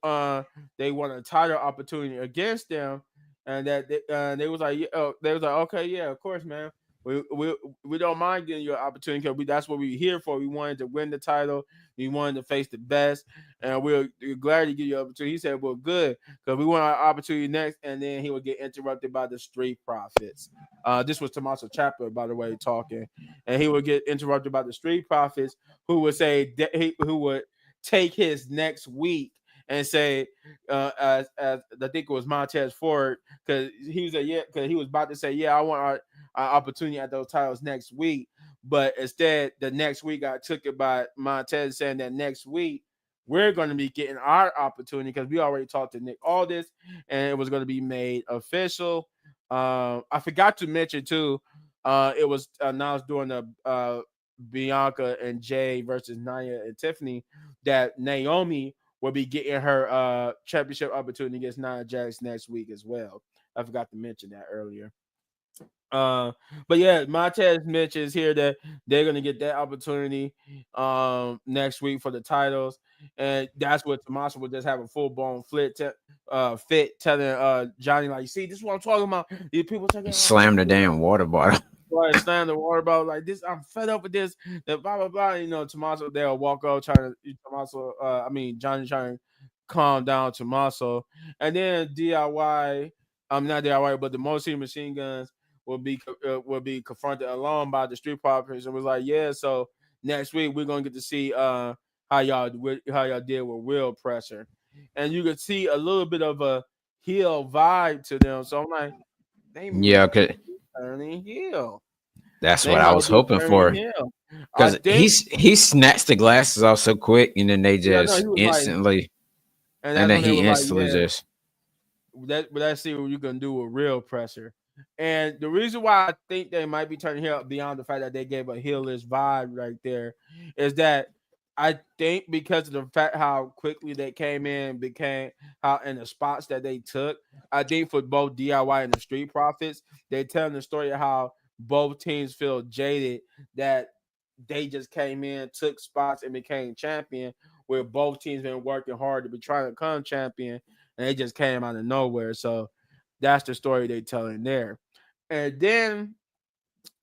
want a title opportunity against them, and that they was like, okay, yeah, of course, man, We don't mind getting you an opportunity because that's what we're here for. We wanted to win the title. We wanted to face the best, and we're glad to give you an opportunity. He said, "Well, good, because we want our opportunity next." And then he would get interrupted by the Street Profits. This was Tommaso Ciampa, by the way, talking, and he would get interrupted by the Street Profits, who would say who would take his next week and say, as I think it was Montez Ford, because he was because he was about to say, "Yeah, I want our opportunity at those titles next week," but instead the next week I took it by Montez saying that next week we're going to be getting our opportunity because we already talked to Nick Aldis and it was going to be made official. I forgot to mention too, it was announced during the Bianca and Jay versus Nia and Tiffany that Naomi will be getting her championship opportunity against Nia Jax next week as well. I forgot to mention that earlier. But yeah, Montez mentions here that they're gonna get that opportunity next week for the titles, and that's what Tommaso would just have a full blown fit telling Johnny, like, you see, this is what I'm talking about. These people talking Slam the damn water bottle. right, slam the water bottle like this. I'm fed up with this. That blah blah blah. You know, Tommaso they'll walk out trying to Johnny trying to calm down Tommaso, and then DIY, not DIY, but the Motor Machine Guns will be confronted alone by the Street Profits and was like, yeah, so next week we're gonna get to see how y'all deal with real pressure, and you could see a little bit of a heel vibe to them. So I'm like, they Yeah, might cause be turning heel. that's They what I might was be hoping turning for. heel. I Cause think, he snatched the glasses off so quick, and then they yeah, no, he just was like, instantly, and and that's then when they he were like, instantly yeah, just let's see what you can do with real pressure. And the reason why I think they might be turning heel beyond the fact that they gave a heelish vibe right there is that I think because of the fact how quickly they came in, became how in the spots that they took, I think for both DIY and the Street Profits, they're telling the story of how both teams feel jaded that they just came in, took spots, and became champion, where both teams been working hard to be trying to become champion, and they just came out of nowhere. So that's the story they telling there. And then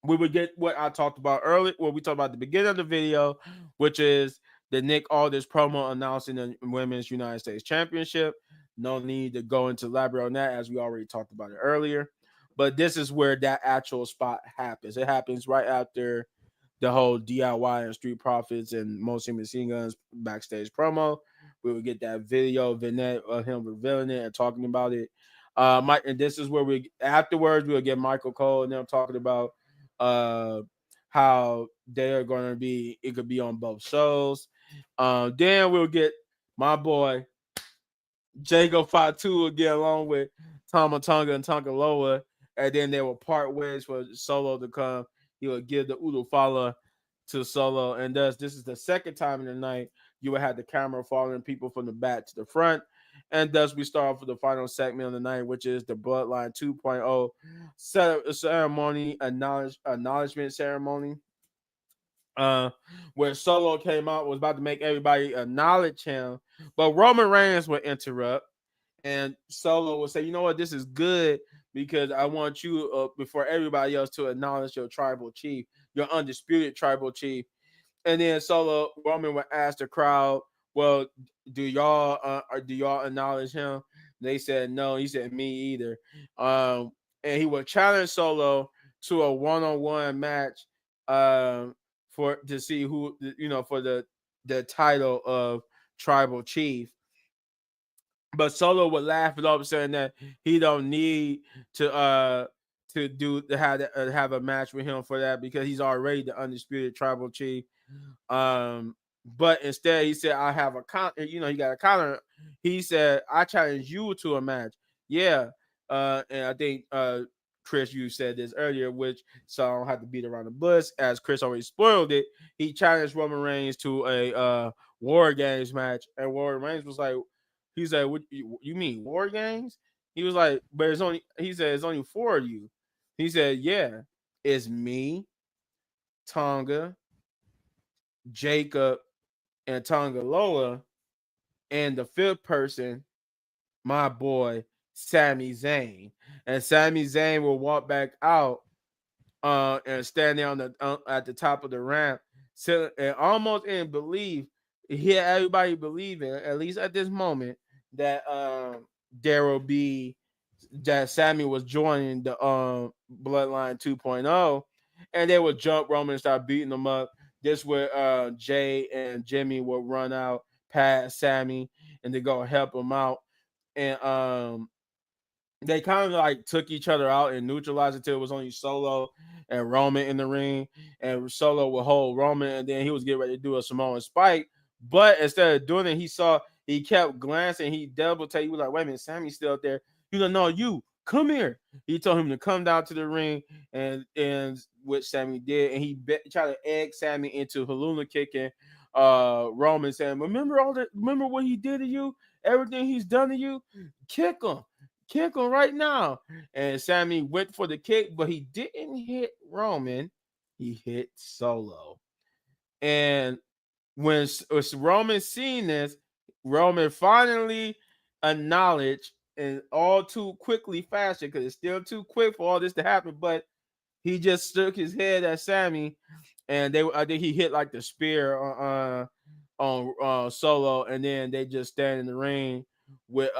we would get what I talked about earlier, what we talked about at the beginning of the video, which is the Nick Aldis promo announcing the Women's United States Championship. No need to go into elaborate on that as we already talked about it earlier. But this is where that actual spot happens. It happens right after the whole DIY and Street Profits and Mostly Machine Guns backstage promo. We would get that video vignette of him revealing it and talking about it. Mike, and this is where we afterwards we'll get Michael Cole and them talking about uh how they're going to be. It could be on both shows. Then we'll get my boy Jago Fatu again along with Tama Tonga and Tonga Loa, and then they will part ways for Solo to come. He will give the Udo Fala to Solo, and thus this is the second time in the night you will have the camera following people from the back to the front. And thus we start off with the final segment of the night, which is the Bloodline 2.0 ceremony, acknowledgement ceremony. Uh, where Solo came out, was about to make everybody acknowledge him, but Roman Reigns would interrupt, and Solo would say, "You know what? This is good because I want you before everybody else to acknowledge your tribal chief, your undisputed tribal chief." And then Solo Roman would ask the crowd, "Well, do y'all acknowledge him?" They said no. He said, "Me either." And he would challenge Solo to a one-on-one match, for to see who for the title of tribal chief. But Solo would laugh it up, saying that he don't need to have a match with him for that because he's already the undisputed tribal chief. But instead he said, I have a he got a counter. He said, I challenge you to a match. Yeah. And I think Chris, you said this earlier, which so I don't have to beat around the bush, as Chris already spoiled it. He challenged Roman Reigns to a War Games match, and Roman Reigns was like, he said, "What you mean War Games?" He was like, "But it's only." He said, "It's only 4 of you." He said, "Yeah, it's me, Tonga, Jacob, and Tonga Loa, and the fifth person, my boy Sami Zayn." And Sami Zayn will walk back out and standing on the at the top of the ramp, and almost in belief. He had everybody believing, at least at this moment, that there will be that Sammy was joining the Bloodline 2.0, and they would jump Roman and start beating them up. This where Jay and Jimmy would run out past Sammy and they go help him out, and they kind of like took each other out and neutralized until it was only Solo and Roman in the ring, and Solo would hold Roman, and then he was getting ready to do a Samoan spike. But instead of doing it, he kept glancing. He double take. He was like, "Wait a minute, Sammy's still up there." He was like, "No, you come here." He told him to come down to the ring, and which Sammy did, and he tried to egg Sammy into Haluna kicking Roman, saying, Remember what he did to you? Everything he's done to you? Kick him." Kick him right now. And Sammy went for the kick, but he didn't hit Roman. He hit Solo. And when Roman seen this, Roman finally acknowledged, and all too quickly faster, because it's still too quick for all this to happen, but he just stuck his head at Sammy, and I think he hit like the spear on Solo, and then they just stand in the ring with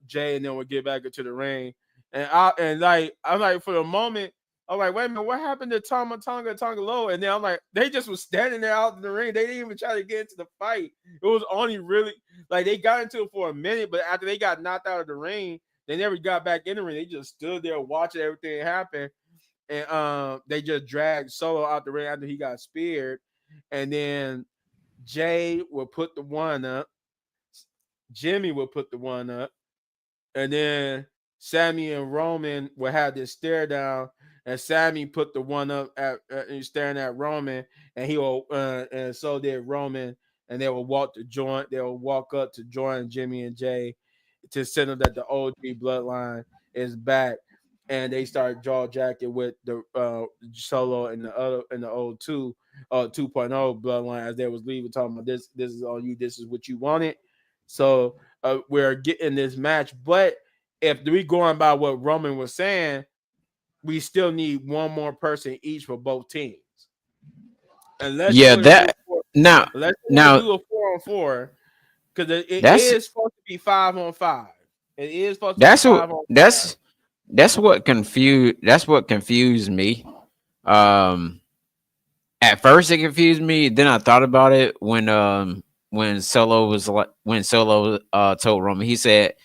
Jay, and then we'll get back into the ring. And I'm like for the moment, I'm like, wait a minute, what happened to Tonga Loa? And then I'm like, they just was standing there out in the ring. They didn't even try to get into the fight. It was only really like they got into it for a minute, but after they got knocked out of the ring, they never got back in the ring. They just stood there watching everything happen. And they just dragged Solo out the ring after he got speared. And then Jay will put the one up. Jimmy will put the one up. And then Sammy and Roman will have this stare down. And Sammy put the one up at staring at Roman. And he will and so did Roman. And they will walk up to join Jimmy and Jay to signal that the OG bloodline is back. And they start jaw jacking with the Solo and the old 2.0 bloodline as they was leaving, talking about this is on you, this is what you wanted. So we're getting this match, but if we going by what Roman was saying, we still need one more person each for both teams. Unless yeah, that now let's now do a 4-on-4, because it is supposed to be 5-on-5. It is supposed to be 5-on-5. That's what confused me. At first it confused me. Then I thought about it when Solo told Roman, he said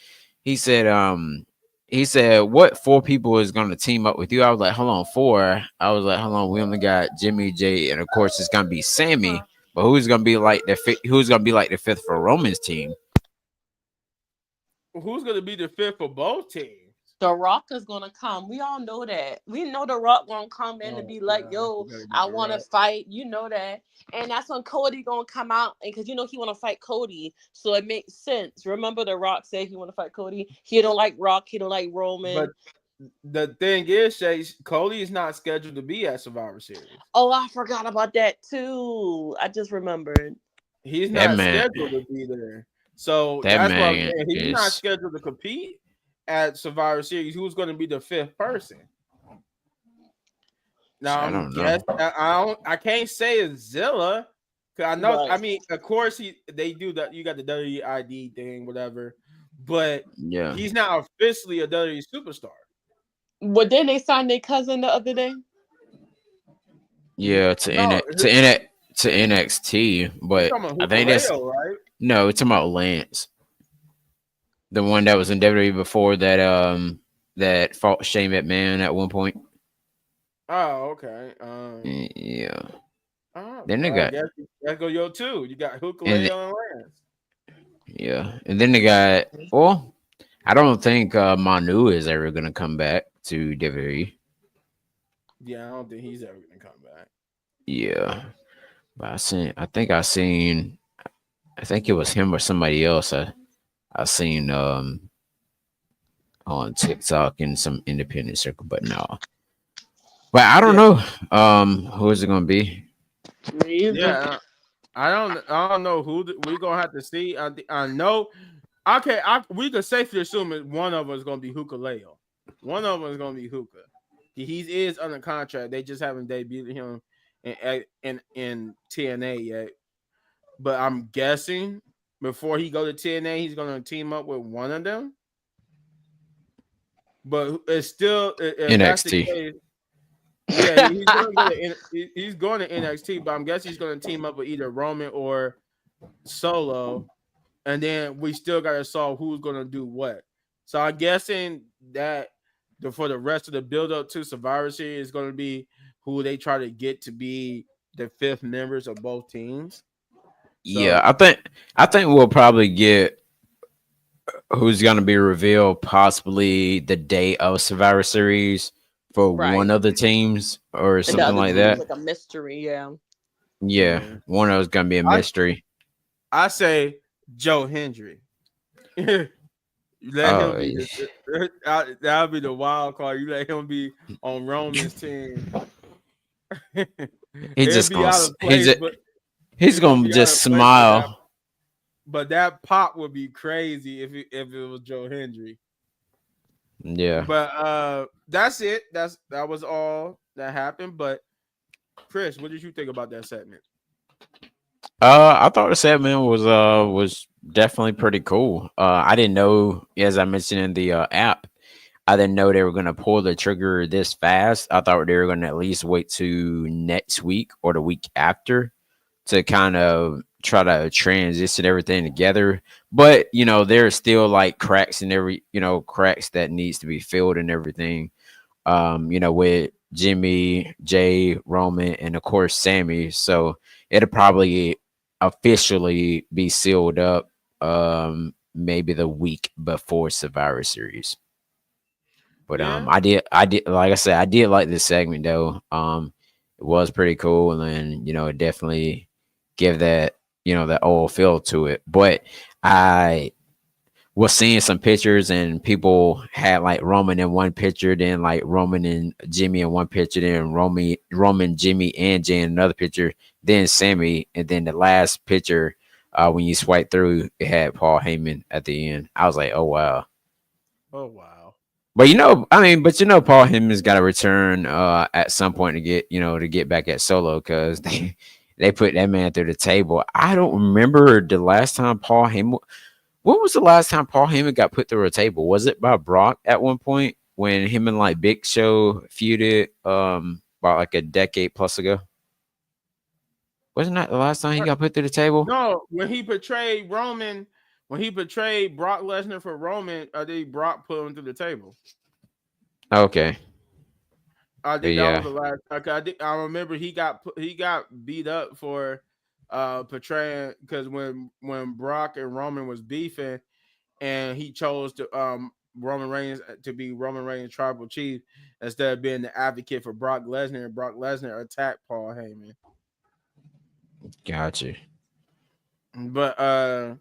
what 4 people is going to team up with you. I was like, hold on, 4. I was like, hold on, we only got Jimmy, Jay, and of course it's going to be Sammy. But who's going to be like the 5th for Roman's team? Who's going to be the 5th for both teams? The Rock is gonna come. We all know that. We know The Rock gonna come in and be like, "Yo, I want to fight." You know that, and that's when Cody gonna come out, and because he want to fight Cody, so it makes sense. Remember, The Rock said he want to fight Cody. He don't like Rock. He don't like Roman. But the thing is, Shay, Cody is not scheduled to be at Survivor Series. Oh, I forgot about that too. I just remembered. He's not scheduled to be there. So that's why I'm saying he's not scheduled to compete at Survivor Series. Who's going to be the 5th person? Now I don't know. I can't say it's Zilla, because I know. Right. I mean, of course they do that. You got the WID thing, whatever. But yeah, he's not officially a WWE superstar. But then they signed their cousin the other day. Yeah, to NXT, but I think that's right. No, it's about Lance, the one that was in WWE before that that fought Shane McMahon at one point. Oh, okay. Yeah. Then they got. Let's go yo too. You got Hukaleo and Lance. Yeah, and then they got. Well, I don't think Manu is ever gonna come back to WWE. Yeah, I don't think he's ever gonna come back. Yeah, but I think it was him or somebody else. I seen on TikTok in some independent circle, but no. But I don't know. Who is it gonna be? Yeah, I don't know who we're gonna have to see. I know. Okay, we could safely assume that one of us is gonna be Hukaleo. One of them is gonna be Hookah. He is under contract. They just haven't debuted him in TNA yet. But I'm guessing before he go to TNA, he's gonna team up with one of them. But it's still, if that's the NXT. case, yeah, he's going to NXT. But I'm guessing he's gonna team up with either Roman or Solo, and then we still got to solve who's gonna do what. So I'm guessing that for the rest of the build up to Survivor Series is going to be who they try to get to be the fifth members of both teams. Yeah, I think we'll probably get who's going to be revealed possibly the day of Survivor Series for Right. one of the teams or And the something other like team that. is like a mystery. Yeah. Yeah, one of those going to be a mystery. I say Joe Hendry. Let him be. That'll be the wild card. You let him be on Roman's team. He's gonna just smile. But that pop would be crazy if it was Joe Hendry. Yeah. But that's it. That was all that happened. But Chris, what did you think about that segment? I thought the segment was definitely pretty cool. I didn't know, as I mentioned in the app, I didn't know they were gonna pull the trigger this fast. I thought they were gonna at least wait to next week or the week after to kind of try to transition everything together. But there's still like cracks in cracks that needs to be filled and everything. With Jimmy, Jay, Roman, and of course Sammy. So it'll probably officially be sealed up maybe the week before Survivor Series. But Yeah. I did like I said, I did like this segment though. It was pretty cool, and it definitely give that that old feel to it. But I was seeing some pictures, and people had like Roman in one picture, then like Roman and Jimmy in one picture, then Roman, Jimmy, and Jay in another picture, then Sammy, and then the last picture, when you swipe through, it had Paul Heyman at the end. I was like, oh wow. But Paul Heyman's got to return at some point to get back at Solo, because they put that man through the table. I don't remember the last time Paul Heyman. When was the last time Paul Heyman got put through a table? Was it by Brock at one point when him and like Big Show feuded about like a decade plus ago? Wasn't that the last time he got put through the table? No, when he portrayed Brock Lesnar for Roman, I think Brock put him through the table. Okay. I think that was the last. I remember he got beat up for portraying, because when Brock and Roman was beefing, and he chose to Roman Reigns to be Roman Reigns tribal chief instead of being the advocate for Brock Lesnar, and Brock Lesnar attacked Paul Heyman. Gotcha. But the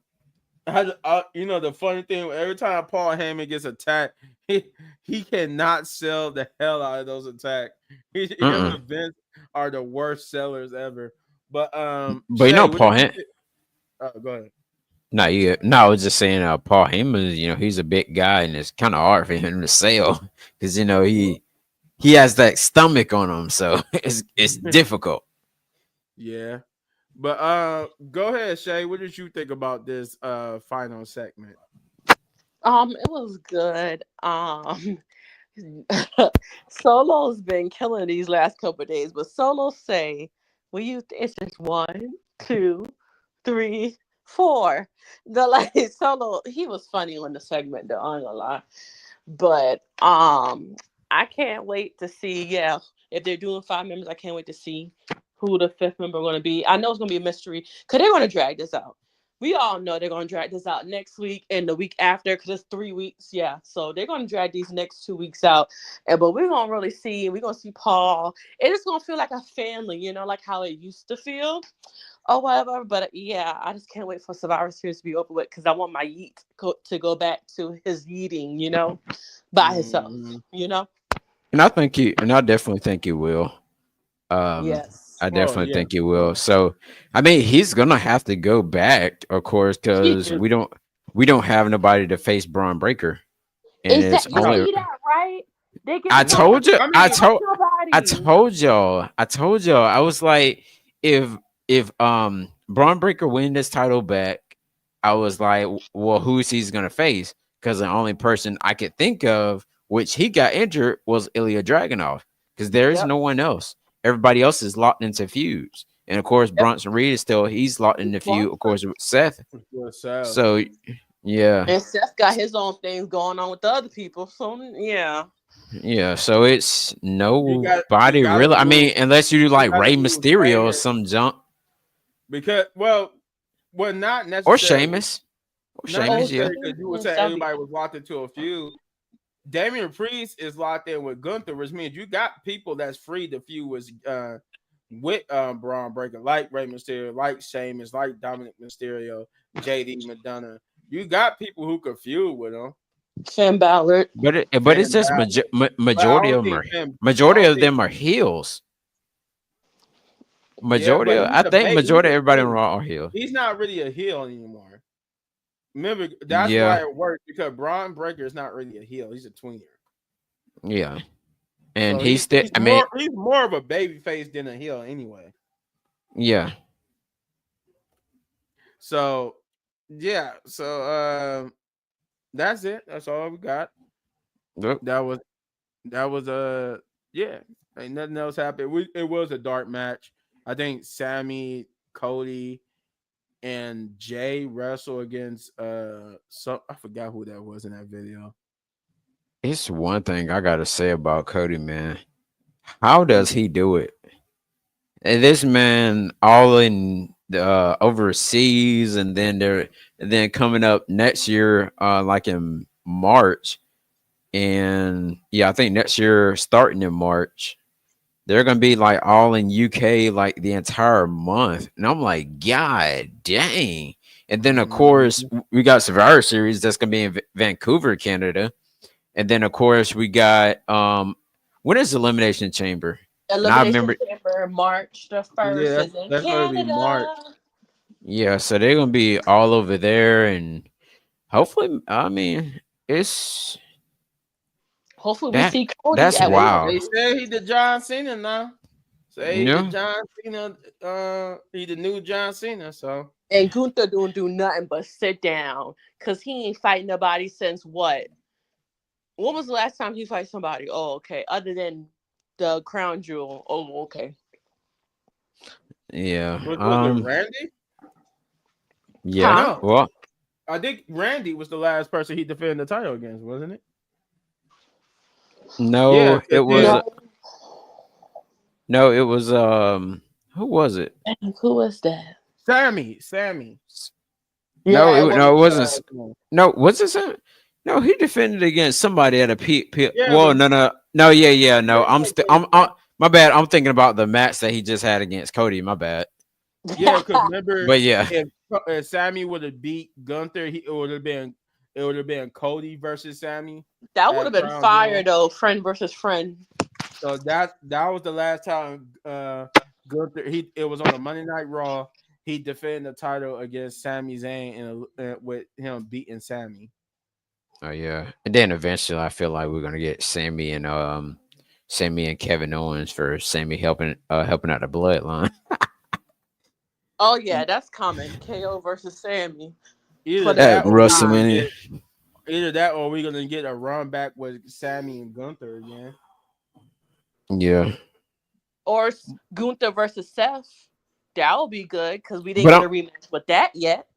funny thing, every time Paul Heyman gets attacked, he cannot sell the hell out of those attacks. His events are the worst sellers ever. But Paul Heyman. Go ahead. No, I was just saying, Paul Heyman, he's a big guy, and it's kind of hard for him to sell because he has that stomach on him, so it's difficult. Yeah. But go ahead, Shay. What did you think about this final segment? It was good. Solo's been killing these last couple of days, but Solo say, it's just 1, 2, 3, 4. Solo, he was funny on the segment though, I'm gonna lie. But I can't wait to see, if they're doing 5 members, I can't wait to see who the 5th member going to be. I know it's going to be a mystery because they're going to drag this out. We all know they're going to drag this out next week and the week after, because it's 3 weeks. Yeah. So they're going to drag these next 2 weeks out. But we're going to really see, we're going to see Paul. It's going to feel like a family, like how it used to feel or whatever. But I just can't wait for Survivor Series to be over with, because I want my yeet to go back to his yeeting, by himself, And I definitely think he will. Yes. I definitely think he will. So, he's gonna have to go back, of course, because we don't have nobody to face Braun Breaker. And Is that right? They give I told you. I mean, I told y'all. I was like, if Braun Breaker win this title back, I was like, well, who's he's gonna face? Because the only person I could think of, which he got injured, was Ilya Dragunov. Because there is Yep. no one else. Everybody else is locked into feuds, and of course, Yep. Bronson Reed is still he's locked in the feud, of course, with Seth. So yeah, And Seth got his own things going on with the other people. So yeah. yeah. So it's you nobody gotta really. I do mean, unless you like gotta Rey do Mysterio or Raven some junk because well, not or necessarily. Sheamus. Or Not Sheamus, yeah. necessarily because you were saying That'd be everybody was locked into a feud. Damian Priest is locked in with Gunther, which means you got people that's free to feud with Braun Breaker, like Rey Mysterio, like Sheamus, like Dominic Mysterio, JD McDonough. You got people who could feud with them. Finn Balor. But it's Finn just Balor. But I majority don't of them think are Finn. I majority don't of think. them are heels. Yeah, but I think he's majority of a everybody in face. Raw are heel. He's not really a heel anymore. Remember, that's Yeah, why it works because Braun Breaker is not really a heel. He's a tweener. yeah. And So he's still. I mean, he's more of a baby face than a heel anyway. yeah. So yeah, so that's it. That's all we got. Look, That was yeah. Ain't nothing else happened. It was a dark match. I think Sammy, Cody, and Jay wrestle against I forgot who that was in that video. it's one thing I gotta say about Cody, man. How does he do it? And this man all in overseas, and then coming up next year, like in March, and yeah, I think next year starting in March, they're gonna be like all in UK like the entire month, and I'm like, God dang! And then of course we got Survivor Series that's gonna be in Vancouver, Canada, and then of course we got when is Elimination Chamber? And I Elimination remember, Chamber, March the 1st Yeah, is in that's gonna be March. Canada. yeah, so they're gonna be all over there, and hopefully, I mean, it's Hopefully we that see Cody that's at one of wow. They them. said he the John Cena now. Say he the Yeah, John Cena. He the new John Cena. So And Gunther don't do nothing but sit down. Cause he ain't fighting nobody since what? When was the last time he fight somebody? Oh, okay. Other than the crown jewel. Oh, okay. yeah, was it Randy? yeah. Huh? No, Well, I think Randy was the last person he defended the title against, wasn't it? Yeah, no, it 'cause was then No. no, it was who was it? Who was that? Sammy. No, Yeah, it was. no, it The wasn't. last one. No, was it? No, he defended against somebody at a Yeah, Well, but no, yeah. No, I'm still. I'm. My bad. I'm thinking about the match that he just had against Cody. My bad. yeah, because remember But yeah, if Sammy would have beat Gunther, it would have been Cody versus Sammy That would have at been Crown fire Jewel. though, friend versus friend. So that was the last time Gunther it was on a Monday Night Raw. He defended the title against Sami Zayn with him beating Sammy. oh yeah. And then eventually, I feel like we're gonna get Sammy and Kevin Owens for Sammy helping out the Bloodline. Oh yeah, that's coming. KO versus Sammy Either for the At that or we're gonna WrestleMania. get either that or we're gonna get a run back with Sammy and Gunther again. Yeah, or Gunther versus Seth. That would be good because we didn't but get I'm a rematch with that yet.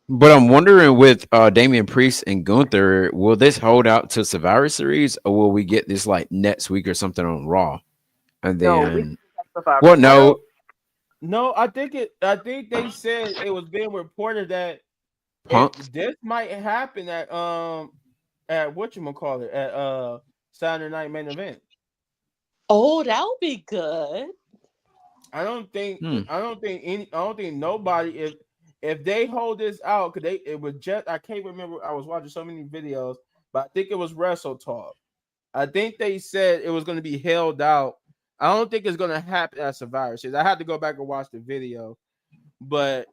but I'm wondering with Damian Priest and Gunther, will this hold out to Survivor Series, or will we get this like next week or something on Raw? And No, we then, Survivor well, Series. Well, no, no, I think they said it was being reported that Punk. this might happen at whatchamacallit at Saturday Night Main Event. Oh, that would be good. I don't think Hmm. I don't think nobody if they hold this out because it was just I can't remember I was watching so many videos but I think it was Wrestle Talk. I think they said it was going to be held out. I don't think it's going to happen at Survivor Series. I had to go back and watch the video, but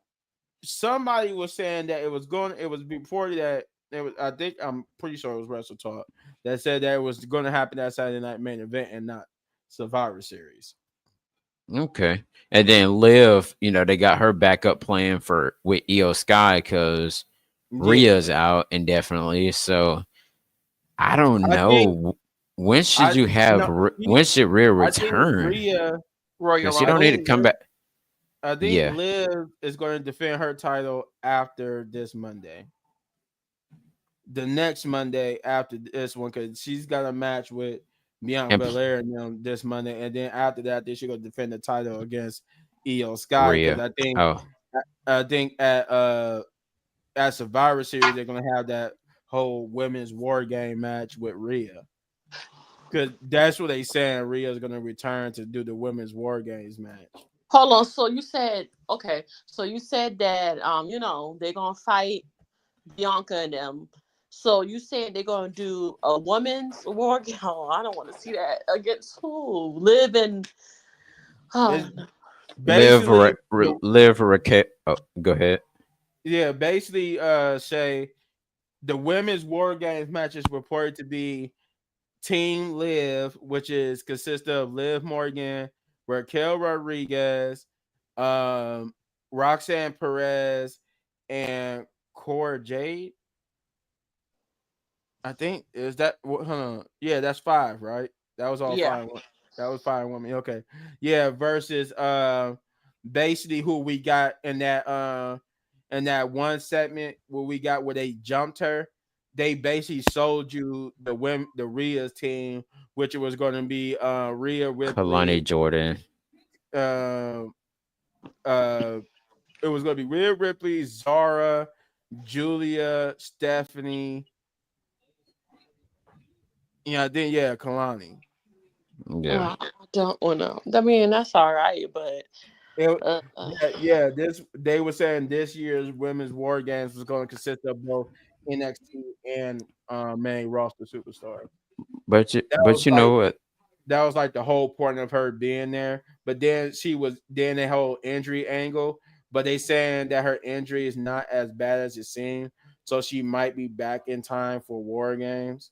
somebody was saying that it was reported that I think I'm pretty sure it was Wrestle Talk that said that it was going to happen at Saturday Night Main Event and not Survivor Series. Okay. And then Liv, they got her backup plan for with Io Sky because Yeah, Rhea's out indefinitely. So I don't I think know when should I you have no, when should Rhea I think return? Rhea. Royal Because she I don't need to Rumble. think come back. I think Yeah, Liv is going to defend her title after this Monday. The next Monday after this one, because she's got a match with Bianca and Belair and them this Monday, and then after that, then she's gonna defend the title against Io Sky. Because Rhea. Oh, I think at Survivor Series they're gonna have that whole women's war game match with Rhea. Because that's what they saying. Rhea's gonna return to do the women's war games match. Hold on. So you said okay. So you said that they're gonna fight Bianca and them. So you said they're gonna do a women's war? Oh, I don't want to see that against who? Live in. It's Oh, no. basically Liv Raquel. Oh, go ahead. yeah, basically say the women's war games match is reported to be Team Liv, which is consists of Liv Morgan, Raquel Rodriguez, um, Roxanne Perez, and Cora Jade. I think is that hold on. Yeah, that's five, right? That was all Yeah. five. That was five women. Okay. Yeah, versus basically who we got in that one segment where we got where they jumped her. They basically sold you the women the Rhea's team, which was gonna be Rhea Kalani Ripley, Jordan. uh uh it was gonna be Rhea Ripley, Zara, Julia, Stephanie, then Kalani. Yeah. I don't want to. I mean, that's all right, but It, uh, uh, yeah. This they were saying this year's women's war games was going to consist of both NXT and main roster superstars. That was But you like know what? the whole point of her being there. But then the whole injury angle. But they saying that her injury is not as bad as it seemed, so she might be back in time for war games.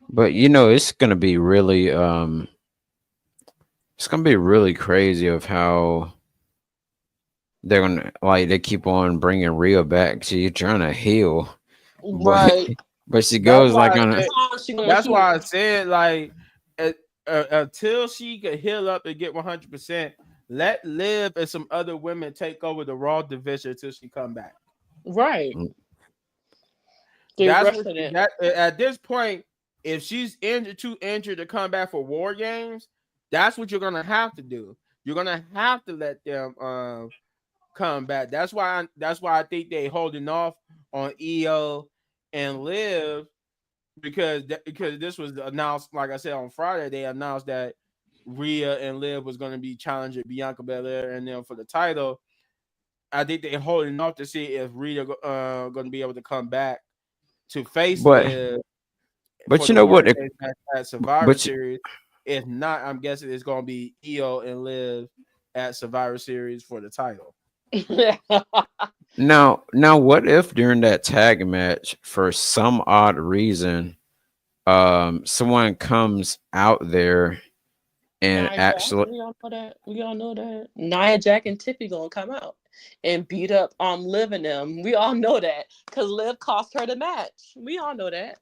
But it's gonna be really crazy of how they're gonna like they keep on bringing Rhea back. She's trying to heal, but right. but she That's goes why like I on a said. How she gonna That's heal? why I said like uh, until she could heal up and get 100%, let Liv and some other women take over the Raw division until she come back. Right. Mm, They're That's what rushing it. that at this point, if she's too injured to come back for War Games, that's what you're gonna have to do. You're gonna have to let them come back. That's why I think they holding off on EO and Liv because this was announced, like I said on Friday, they announced that Rhea and Liv was going to be challenging Bianca Belair and them for the title. I think they're holding off to see if Rhea going to be able to come back to face but Liv but for you the know War what? Games at Survivor But you, Series. If not, I'm guessing it's going to be Io and Liv at Survivor Series for the title. now what if during that tag match for some odd reason someone comes out there and Nia Jax, actually we all know that. We all know that. Nia Jack and Tiffy gonna come out and beat up Liv and them. We all know that because Liv cost her the match. We all know that.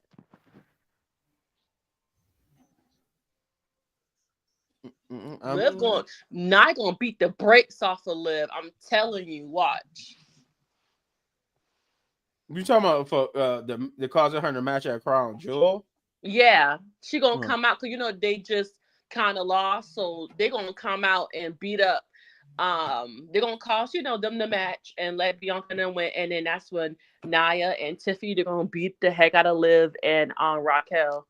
I Liv mean, going Nia gonna beat the brakes off of Liv. I'm telling you, watch. you talking about for the causing her to match at Crown Jewel? Yeah, she gonna Hmm. come out because they just kind of lost, so they gonna come out and beat up. They're gonna cost them the match and let Bianca and them win, and then that's when Nia and Tiffy they're gonna beat the heck out of Liv and Raquel.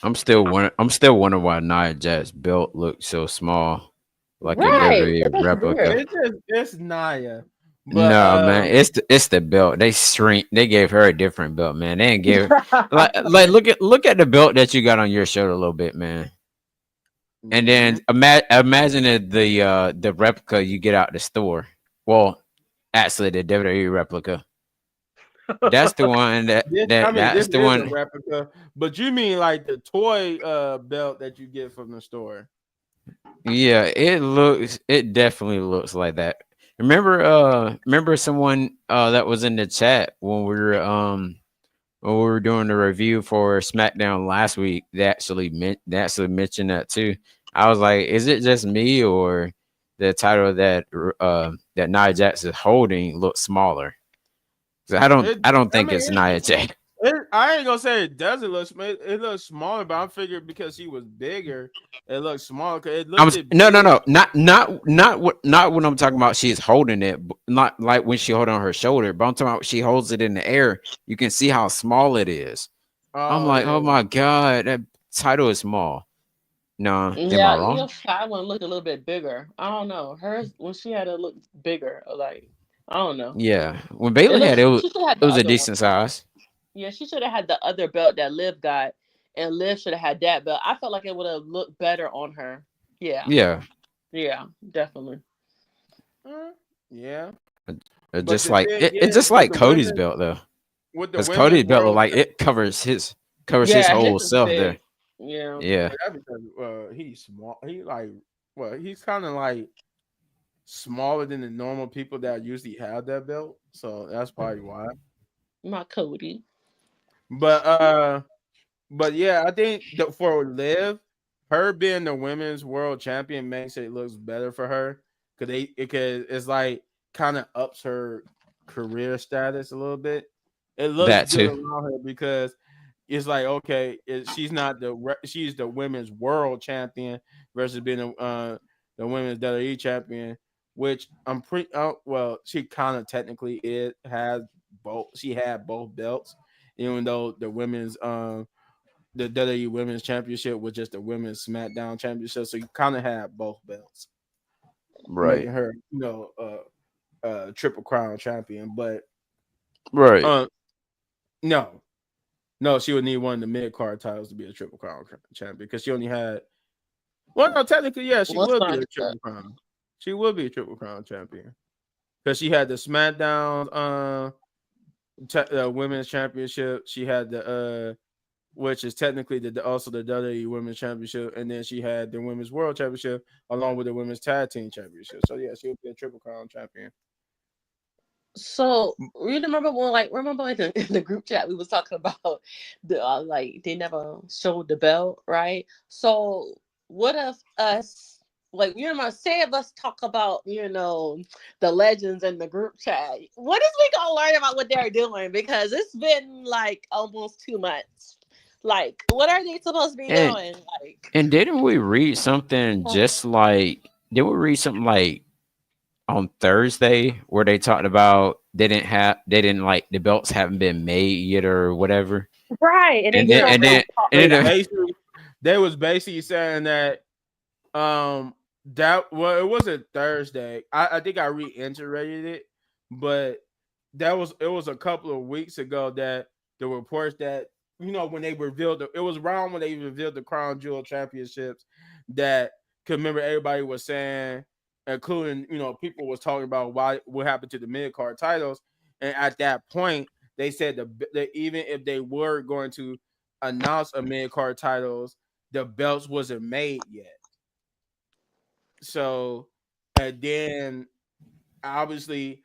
I'm still wondering why Nia Jax's belt looks so small, like a Right, WWE that's replica. weird. It's Naya, but No, man, it's the belt. They gave her a different belt, man. They didn't give like look at the belt that you got on your shoulder a little bit, man. And then mhm. imagine the replica you get out the store. Well, actually the WWE replica. That's the one This that's the is a one. replica, but you mean like the toy belt that you get from the store? Yeah, it definitely looks like that. Remember someone that was in the chat when we were doing the review for SmackDown last week, they actually mentioned that too. I was like, is it just me or the title that Nia Jax is holding looks smaller? 'Cause I don't I think it's mean, Nia Jax. I ain't gonna say it doesn't look. It looks smaller, but I figured because he was bigger, it looks smaller. Cause it looked it No, no, big. no, not when I'm talking about she's holding it, not like when she hold it on her shoulder, but I'm talking about she holds it in the air. You can see how small it is. I'm Oh like, yeah, oh my god, that title is small. No, am I Yeah, wrong? your side one looked a little bit bigger. I don't know. Hers when she had it look bigger. Like I don't know. Yeah, when It Bailey had looks. it, She should have it the was a other one. decent size. Yeah, she should have had the other belt that Liv got, and Liv should have had that belt. I felt like it would have looked better on her. Yeah, Yeah, yeah, definitely. Mm, yeah. But just the like thing it's is, just like Cody's belt though, with the because women's Cody's belt look world, like it covers his Yeah, his whole is self there. big. Yeah. Yeah, well, that's because he's small. He like, well, he's kind of like smaller than the normal people that usually have that belt, so that's probably why. My Cody. But uh, but yeah, I think that for Liv, her being the women's world champion makes it looks better for her because it's like kind of ups her career status a little bit. It looks that good too. around her because it's like okay, she's not she's the women's world champion versus being the women's WWE champion, which I'm pretty well. She kind of technically has both. She had both belts, even though the WWE Women's Championship was just the Women's SmackDown Championship, so you kind of had both belts, Right, making her Triple Crown champion. But right. uh, no, no, she would need one of the mid card titles to be a Triple Crown champion because she only had. Well, no, technically, yeah, she Let's would be not a do that. Triple Crown. She would be a Triple Crown champion because she had the SmackDown Women's Championship. She had the which is technically also the WWE Women's Championship, and then she had the Women's World Championship along with the Women's Tag Team Championship. So yeah, she would be a Triple Crown champion. So you remember when, like, remember in the group chat we was talking about the like they never showed the belt, right? So what if us, like, you know, say if us talk about, you know, the legends in the group chat, what is we gonna learn about what they're doing? Because it's been like almost 2 months. Like, what are they supposed to be And doing? Like, and didn't we read something just like? Did we read something like on Thursday where they talked about they didn't like the belts haven't been made yet or whatever, right, and they and get then Yeah, on and then talk and they about then basically saying that um well it wasn't Thursday. I think I reiterated it, but it was a couple of weeks ago that the reports that when they revealed it was around when they revealed the Crown Jewel Championships that cause remember everybody was saying, including people was talking about what happened to the mid card titles, and at that point they said that even if they were going to announce a mid card titles, the belts wasn't made yet. So, and then obviously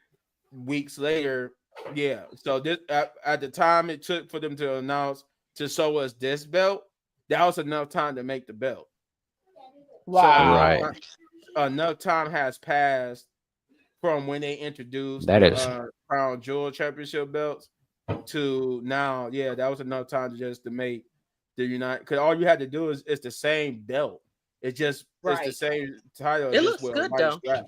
weeks later, yeah. So this at the time it took for them to announce to show us this belt, that was enough time to make the belt. So wow. right, enough time has passed from when they introduced that the is Crown Jewel Championship belts to now. Yeah, that was enough time to make the United. Because all you had to do is it's the same belt. It's the Right. same title, It just looks with a good white though. strap.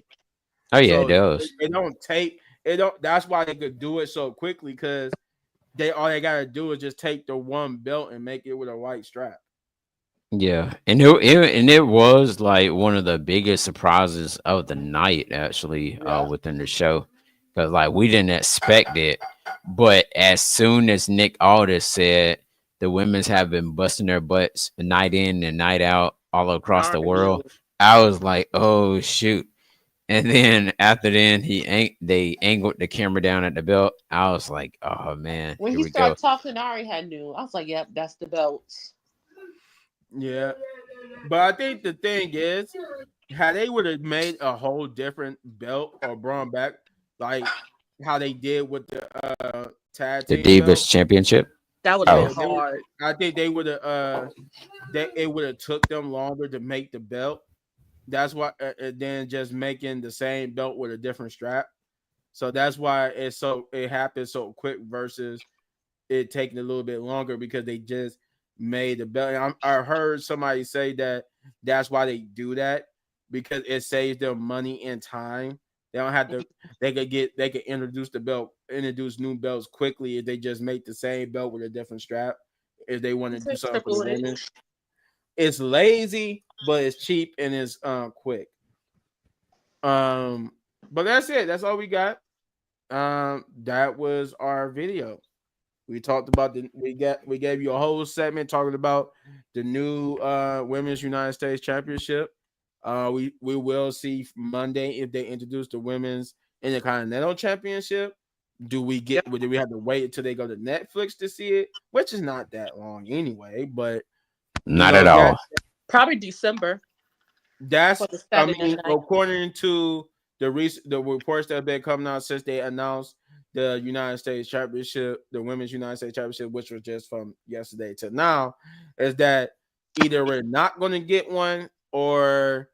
oh yeah, it So does. they don't take it. Don't. That's why they could do it so quickly because all they gotta do is just take the one belt and make it with a white strap. Yeah, and it was like one of the biggest surprises of the night actually Yeah. within the show because like we didn't expect it, but as soon as Nick Aldis said the women's have been busting their butts night in and night out all across the Darn, yeah. world, I was like, oh shoot. And then after then, they angled the camera down at the belt. I was like, oh man, When here he we go. started talking, I already had knew. I was like, "Yep, that's the belt." Yeah, but I think the thing is, had they would have made a whole different belt or brought back like how they did with the tag The team belt, Divas Championship. That would have Oh, been yeah, they would. hard. I think they would have. It would have took them longer to make the belt. That's why, than just making the same belt with a different strap. So that's why it happened so quick versus it taking a little bit longer because they just made the belt. I heard somebody say that that's why they do that because it saves them money and time. They don't have to. They could introduce new belts quickly if they just make the same belt with a different strap. If they want to do something for the Triple H. women, it's lazy, but it's cheap and it's quick. Um, but that's it. That's all we got. That was our video. We talked about we gave you a whole segment talking about the new Women's United States Championship. We will see Monday if they introduce the Women's Intercontinental Championship. Do we have to wait until they go to Netflix to see it? Which is not that long anyway, but not at all. Probably December That's for the I Saturday mean, night. according to the reports that have been coming out since they announced the United States Championship, the Women's United States Championship, which was just from yesterday to now, is that either we're not going to get one, or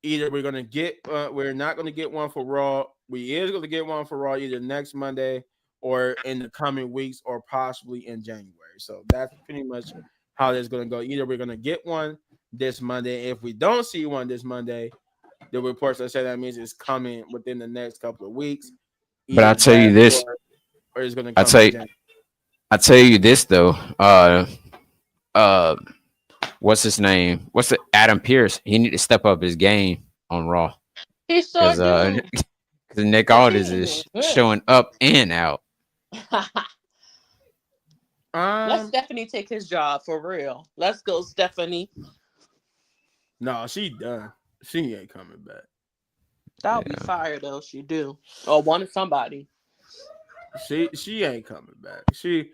either we're not going to get one for Raw. We is going to get one for Raw either next Monday or in the coming weeks, or possibly in January. So that's pretty much how it's going to go. Either we're going to get one this Monday. If we don't see one this Monday, the reports that say that means it's coming within the next couple of weeks. But Either I tell you that, this, or it's going to I come tell in you, January. I tell you this though. Uh, what's his name? What's it? Adam Pierce. He need to step up his game on Raw He sure because do. because Nick 'Cause Aldis he is good. showing up and out. Let Stephanie take his job for real. Let's go, Stephanie. No, she done. She ain't coming back. That'll be Yeah. fire though. She do or wanted somebody. She ain't coming back. She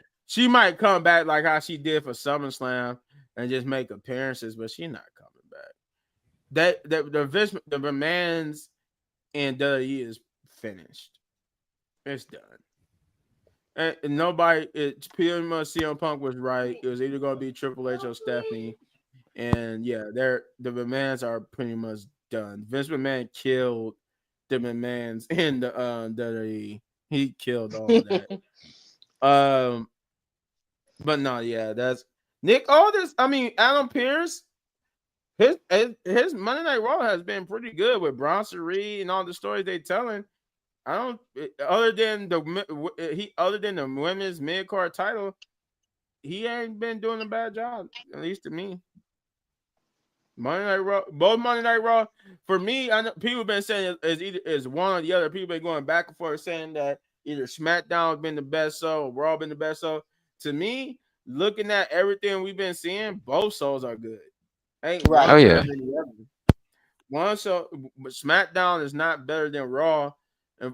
might come back like how she did for SummerSlam and just make appearances, but she not coming back. The demands in WWE is finished. It's done. And nobody. It's pretty much CM Punk was right. It was either going to be Triple H or Stephanie, and yeah, the McMahons are pretty much done. Vince McMahon killed the McMahons in the WWE. He killed all that. But no, yeah, that's Nick. All this, I mean, Adam Pierce. His Monday Night Raw has been pretty good with Bronson Reed and all the stories they telling. I don't other than the women's mid card title, he ain't been doing a bad job, at least to me. Monday Night Raw, both Monday Night Raw. For me, I know people have been saying is one or the other. People been going back and forth saying that either SmackDown has been the best show or Raw been the best show. To me, looking at everything we've been seeing, both shows are good. Ain't Right. one Oh better yeah. than the other. One show, but SmackDown is not better than Raw. If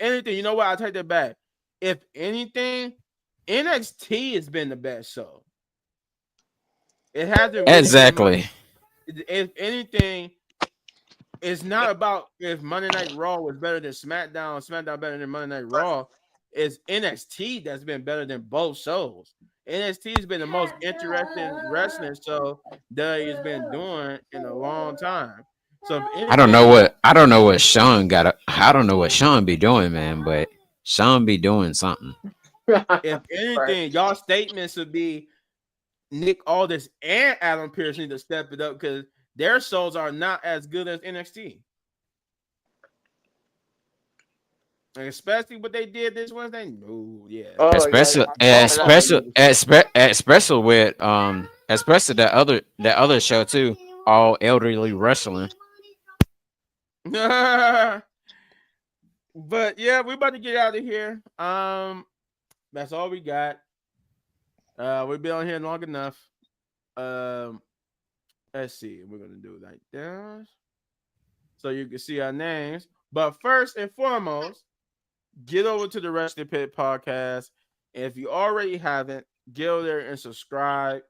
anything, you know what? I take that back. If anything, NXT has been the best show. It hasn't really been much. Exactly. If anything, it's not about if Monday Night Raw was better than SmackDown, SmackDown better than Monday Night Raw. It's NXT that's been better than both shows. NXT has been the most interesting wrestling show that he's been doing in a long time. So if anything, I don't know what Sean got. I don't know what Sean be doing, man. But Sean be doing something. if anything, y'all statements would be Nick Aldis and Adam Pearce need to step it up because their shows are not as good as NXT. And especially what they did this Wednesday. No, yeah. Especially, especially with especially that other show too. All elderly wrestling. But yeah, we're about to get out of here. That's all we got. We've been on here long enough. Let's see. We're gonna do like this. so you can see our names. But first and foremost, get over to the Wrestling Pit podcast. And if you already haven't, get over there and subscribe.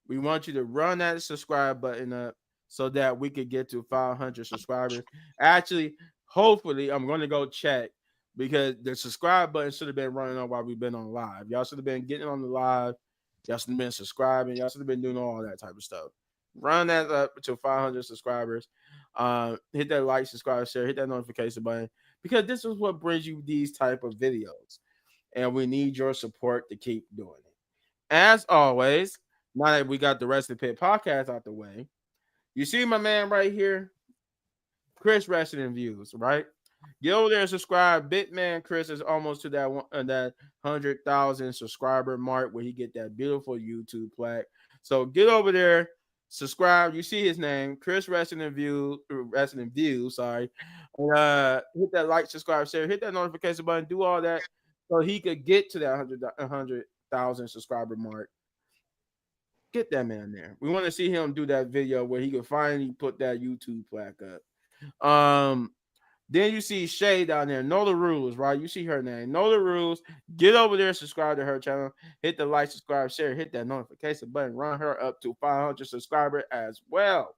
We want you to run that subscribe button up so that we could get to 500 subscribers. Actually, hopefully, I'm going to go check because the subscribe button should have been running on while we've been on live. Y'all should have been getting on the live. Y'all should have been subscribing. Y'all should have been doing all that type of stuff. Run that up to 500 subscribers. Hit that like, subscribe, share, hit that notification button because this is what brings you these type of videos. And we need your support to keep doing it. As always, now that we got the Wrestling Pit podcast out the way, you see my man right here, Chris Wrestling Views, right? Get over there and subscribe. Bitman Chris is almost to that 100,000 subscriber mark where he get that beautiful YouTube plaque. So get over there, subscribe. You see his name, Chris Wrestling Views. Sorry. Hit that like, subscribe, share, hit that notification button, do all that so he could get to that 100,000 subscriber mark. Get that man there. We want to see him do that video where he could finally put that YouTube plaque up. Then you see Shay down there. Know the rules, right? You see her name. Know the rules. Get over there, subscribe to her channel. Hit the like, subscribe, share, hit that notification button. Run her up to 500 subscribers as well.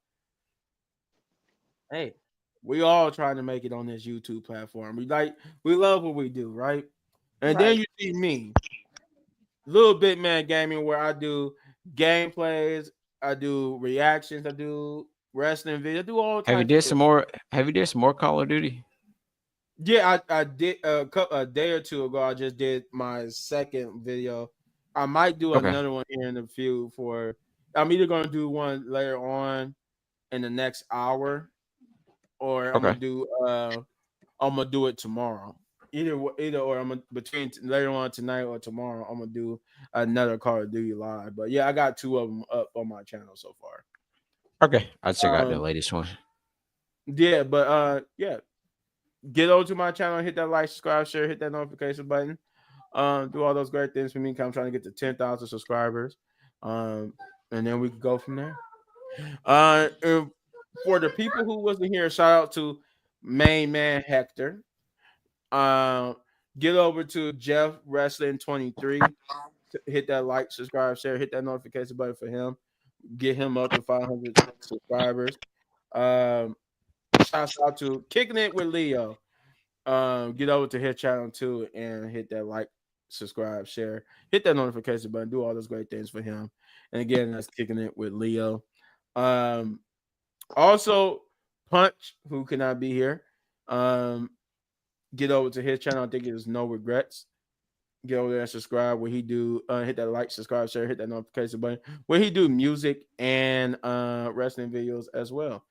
Hey, we all trying to make it on this YouTube platform. We love what we do, right? And then you see me, Little Bit Man Gaming, where I do gameplays, I do reactions, I do wrestling videos, I do all types. Have you did some more? Have you did some more Call of Duty? Yeah, I did a day or two ago. I just did my second video. I might do another one here in the few for. I'm either gonna do one later on in the next hour, or I'm gonna do it tomorrow. Either or I'm gonna, between later on tonight or tomorrow. I'm gonna do another Call of Duty live. But yeah, I got 2 of them up on my channel so far. Okay, I'll check out the latest one. Yeah, but yeah. Get over to my channel, hit that like, subscribe, share, hit that notification button. Do all those great things for me. I'm trying to get to 10,000 subscribers. And then we can go from there. For the people who wasn't here, shout out to main man Hector. Get over to Jeff Wrestling 23. Hit that like, subscribe, share, hit that notification button for him. Get him up to 500 subscribers. Shouts out to Kicking It with Leo. Get over to his channel too and hit that like, subscribe, share, hit that notification button, do all those great things for him. And again, that's Kicking It with Leo. Also Punch, who cannot be here. Get over to his channel. I think it is No Regrets. Get over there and subscribe where he do hit that like, subscribe, share, hit that notification button where he do music and wrestling videos as well.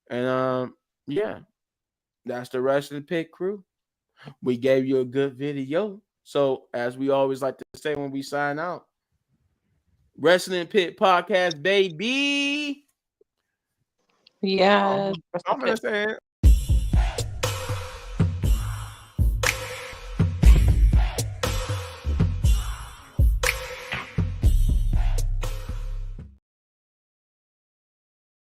And yeah, that's the Wrestling Pit crew. We gave you a good video. So as we always like to say when we sign out, Wrestling Pit podcast, baby. Yeah. I'm gonna say it.